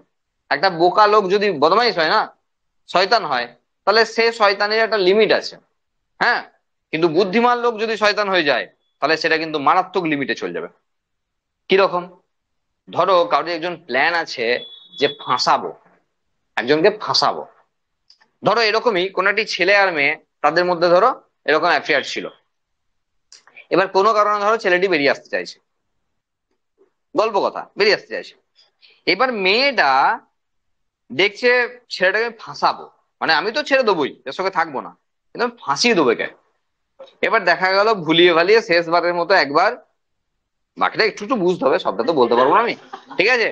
[SPEAKER 1] একটা বোকা লোক যদি বদমাইশ হয় না, শয়তান হয়, তাহলে সে শয়তানের একটা লিমিট আছে, হ্যাঁ, কিন্তু বুদ্ধিমান লোক যদি শয়তান হয়ে যায় তাহলে সেটা কিন্তু মারাত্মক লিমিটে চলে যাবে। কিরকম? ধরো কারোর একজন প্ল্যান আছে যে ফাঁসাবো, একজনকে ফাঁসাবো, ধরো এরকমই কোন একটি ছেলে আর মেয়ে, তাদের মধ্যে ধরো এরকম অ্যাফেয়ার ছিল। এবার কোনো কারণে ধরো ছেলেটি বেরিয়ে আসতে চাইছে, গল্প কথা বেরিয়ে আসতে চাইছে। এবার মেয়েটা দেখছে ছেলেটাকে ফাঁসাবো, মানে আমি তো ছেড়ে দেবোই, এর সঙ্গে থাকবো না, কিন্তু আমি ফাঁসিয়ে দেবো একে। এবার দেখা গেল ভুলিয়ে ভালিয়ে শেষবারের মতো একবার, বাকিটা একটু একটু বুঝতে হবে, সবটা তো বলতে পারবো না আমি, ঠিক আছে,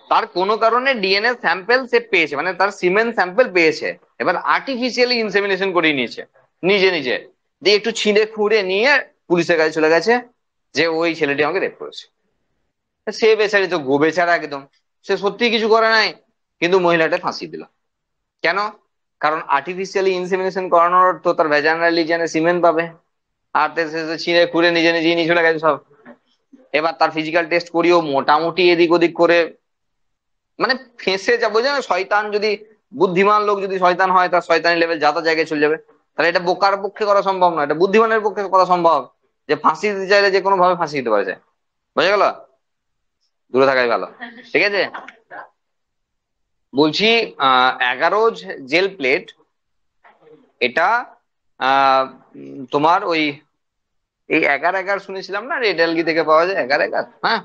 [SPEAKER 1] তার কোনো কারণে ডিএনএ স্যাম্পেল সে পেয়েছে, মানে তার সিমেন স্যাম্পেল পেয়েছে। এবার আর্টিফিশিয়ালি ইনসেমিনেশন করিয়ে নিয়েছে নিজে নিজে, দিয়ে একটু ছিঁড়ে খুঁড়ে নিয়ে পুলিশের কাছে চলে গেছে যে ওই ছেলেটি আমাকে রেপ করেছে। সে বেচারি তো গো বেচারা একদম, সে সত্যি কিছু করে নাই, কিন্তু মহিলাটা ফাঁসিয়ে দিল। কেন? কারণ আর্টিফিশিয়ালি ইনসেমিনেশন করানোর তো তার ভ্যাজাইনাল লিজেনে সিমেন পাবে, আর সে ছিঁড়ে খুঁড়ে নিজে নিজে নিয়ে চলে গেছে সব। এবার তার ফিজিক্যাল টেস্ট করিও মোটামুটি এদিক ওদিক করে, মানে ফেঁসে যাবো, জানো শয়তান যদি, বুদ্ধিমান লোক যদি শয়তান হয় তার শয়তানি লেভেল যত জায়গায় চলে যাবে। তাহলে এটা বোকার পক্ষে করা সম্ভব নয়, এটা বুদ্ধিমানের পক্ষে করা সম্ভব, যে ফাঁসি দিতে চাইলে যে কোনো ভাবে ফাঁসি দিতে পারে যায়। বোঝা গেল? দূরে থাকাই ভালো, ঠিক আছে। বলছি 11 জেল প্লেট, এটা তোমার ওই এই এগার এগার শুনেছিলাম না, রেড অ্যালগি থেকে পাওয়া যায় এগার এগার, হ্যাঁ,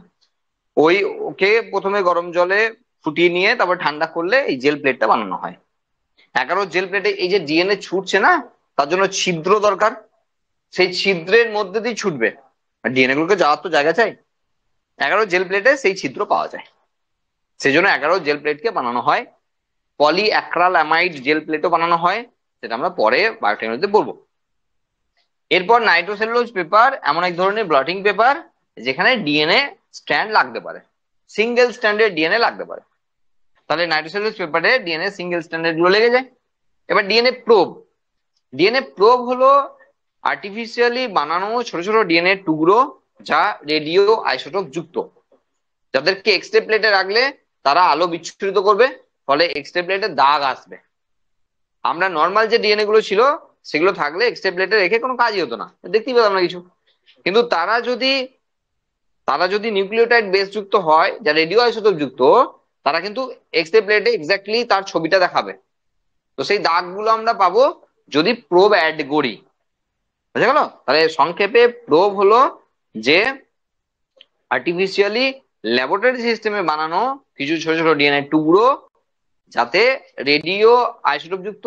[SPEAKER 1] ওই ওকে প্রথমে গরম জলে ফুটিয়ে নিয়ে তারপর ঠান্ডা করলে এই জেল প্লেটটা বানানো হয়। 11 জেল প্লেটে এই যে ডিএনএ ছুটছে না, তার জন্য ছিদ্র দরকার, সেই ছিদ্রের মধ্যে দিয়ে ছুটবে, আর ডিএনএ গুলোকে যাওয়ার তো জায়গা চাই। 11 জেল প্লেটে সেই ছিদ্র পাওয়া যায়, সেই জন্য 11 জেল প্লেটকে বানানো হয়। পলি অ্যাক্রালামাইড জেল প্লেটও বানানো হয়, সেটা আমরা পরে বায়োটেকনোলজিতে বলবো। এরপর নাইট্রোসেলুলোজ পেপার এমন এক ধরনের ব্লটিং পেপার যেখানে ডিএনএ স্ট্র্যান্ড লাগতে পারে, সিঙ্গেল স্ট্র্যান্ডের ডিএনএ লাগতে পারে। তাহলে নাইট্রোসেলুলোজ পেপারে ডিএনএ সিঙ্গেল স্ট্র্যান্ডের গুলো লেগে যায়। এবার ডিএনএ প্রোব। ডিএনএ প্রোব হলো আর্টিফিশিয়ালি বানানো ছোট ছোট ডিএনএ টুকরো যা রেডিও আইসোটোপ যুক্ত, যাদেরকে এক্সরে প্লেটে রাখলে তারা আলো বিচ্ছুরিত করবে, ফলে এক্সরে প্লেটে দাগ আসবে। আমরা নর্মাল যে ডিএনএ গুলো ছিল সেগুলো থাকলে এক্সরে প্লেটে রেখে কোনো কাজই হতো না, দেখতেই পেতাম না কিছু। কিন্তু তারা যদি নিউক্লিওটাইড বেস যুক্ত হয় যা রেডিও আইসোটোপ যুক্ত, তারা কিন্তু এক্সরে প্লেটে এক্স্যাক্টলি তার ছবিটা দেখাবে। তো সেই দাগগুলো আমরা পাবো যদি প্রোব অ্যাড করি। বুঝা গেল? তাহলে সংক্ষেপে প্রোব হলো যে আর্টিফিশিয়ালি ল্যাবরেটরি সিস্টেমে বানানো কিছু ছোট ছোট ডিএনএ টুকরো যাতে রেডিও আইসোটোপ যুক্ত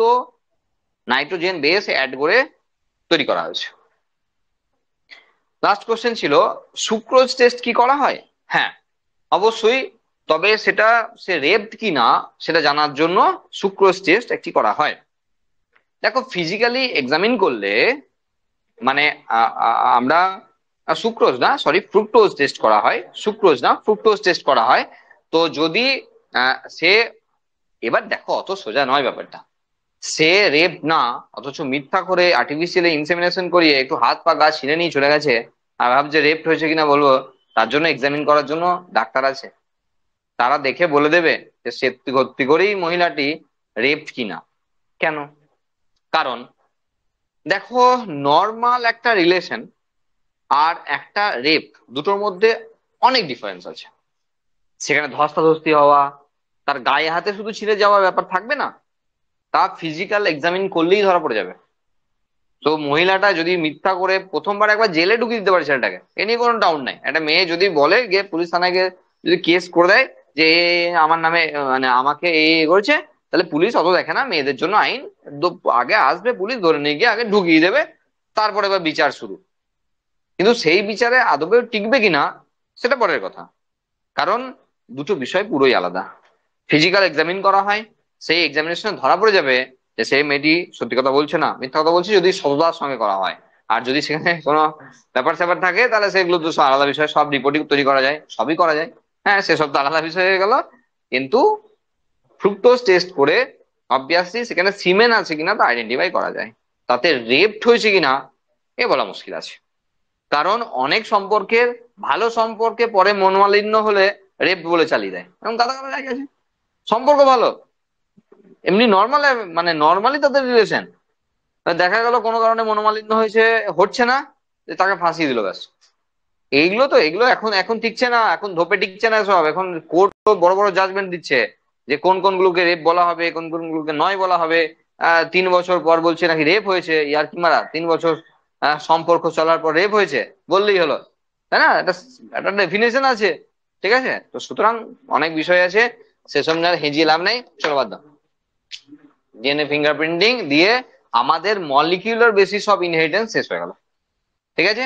[SPEAKER 1] নাইট্রোজেন বেস অ্যাড করে তৈরি করা হয়েছে। লাস্ট কোশ্চেন ছিল সুক্রোজ টেস্ট কি করা হয়? হ্যাঁ, অবশ্যই। তবে সেটা সে রেপড কি না সেটা জানার জন্য সুক্রোজ টেস্ট একটি করা হয়। দেখো, ফিজিক্যালি এক্সামিন করলে মানে আমরা সুক্রোজ না, সরি, ফ্রুক্টোজ টেস্ট করা হয়, সুক্রোজ না ফ্রুক্টোজ টেস্ট করা হয়। তো যদি সে, এবার দেখো অত সোজা নয় ব্যাপারটা, সে রেপ না অথচ মিথ্যা করে আর্টিফিশিয়ালি ইনসেমিনেশন করিয়ে একটু হাত পা গা ছিঁড়ে নিয়ে চলে গেছে, আর ভাবছে রেপ হয়েছে কিনা বলবো, তার জন্য এক্সামিন করার জন্য ডাক্তার আছে, তারা দেখে বলে দেবে যে সত্যি করেই মহিলাটি রেপ কিনা। কেন? কারণ দেখো, নর্মাল একটা রিলেশন আর একটা রেপ দুটোর মধ্যে অনেক ডিফারেন্স আছে। সেখানে ধস্তাধস্তি হওয়া, তার গায়ে হাতে শুধু ছিঁড়ে যাওয়া ব্যাপার থাকবে না, তা ফিজিক্যাল এক্সামিন করলেই ধরা পড়ে যাবে। তো মহিলাটা যদি মিথ্যা করে প্রথমবার একবার জেলে ঢুকিয়ে দিতে পারে ছেলেটাকে, এ নিয়ে কোনো ডাউট নাই। একটা মেয়ে যদি বলে গিয়ে পুলিশ থানায় গিয়ে যদি কেস করে দেয় যে এ আমার নামে মানে আমাকে করেছে, তাহলে পুলিশ অত দেখে না, মেয়েদের জন্য আইন, আগে আসবে পুলিশ, ধরে নিয়ে গিয়ে আগে ঢুকিয়ে দেবে, তারপরে এবার বিচার শুরু। কিন্তু সেই বিচারে আদবে টিকবে কিনা সেটা পরের কথা, কারণ দুটো বিষয় পুরোই আলাদা। ফিজিক্যাল এক্সামিন করা হয়, সেই এক্সামিনেশনে ধরা পড়ে যাবে যে সেই মেয়েটি সত্যি কথা বলছে না মিথ্যা কথা বলছে, যদি সততার সঙ্গে করা হয়। আর যদি সেখানে কোনো ব্যাপার স্যাপার থাকে তাহলে সেগুলো তো সব আলাদা বিষয়, সব রিপোর্টিং তৈরি করা যায়, সবই করা যায়। হ্যাঁ, সেসব তো আলাদা বিষয় হয়ে গেল। কিন্তু ফ্রুক্টোজ টেস্ট করে অবভিয়াসলি সেখানে সিমেন আছে কিনা তা আইডেন্টিফাই করা যায়, তাতে রেপড হয়েছে কিনা এ বলা মুশকিল আছে। কারণ অনেক সম্পর্কের, ভালো সম্পর্কে পরে মনোমালিন্য হলে রেপ বলে চালিয়ে দেয়, এবং গাদা গাদা জায়গা আছে, সম্পর্ক ভালো, এমনি নর্মাল, মানে নর্মালি তাদের রিলেশন, দেখা গেল কোনো কারণে মনোমালিন্য হয়েছে, হচ্ছে না, যে তাকে ফাঁসিয়ে দিল, ব্যাস। এগুলো এখন এখন টিকছে না, এখন ধোপে টিকছে না সব, এখন কোর্ট বড় বড় জাজমেন্ট দিচ্ছে যে কোন কোন গুলোকে রেপ বলা হবে, কোন কোন গুলোকে নয় বলা হবে। 3 বছর পর বলছে নাকি রেপ হয়েছে, ইয়ার কি মারা, 3 বছর সম্পর্ক চলার পর রেপ হয়েছে বললেই হলো, তাই না? একটা ডেফিনেশন আছে, ঠিক আছে? তো সুতরাং অনেক বিষয় আছে, সেসব নিয়ে আর হেজিয়ে লাভ নেই, চলো বাদ দাও। ডিএনএ ফিঙ্গারপ্রিন্টিং দিয়ে আমাদের মলিকিউলার বেসিস অফ ইনহেরিটেন্স শেষ হয়ে গেল, ঠিক আছে।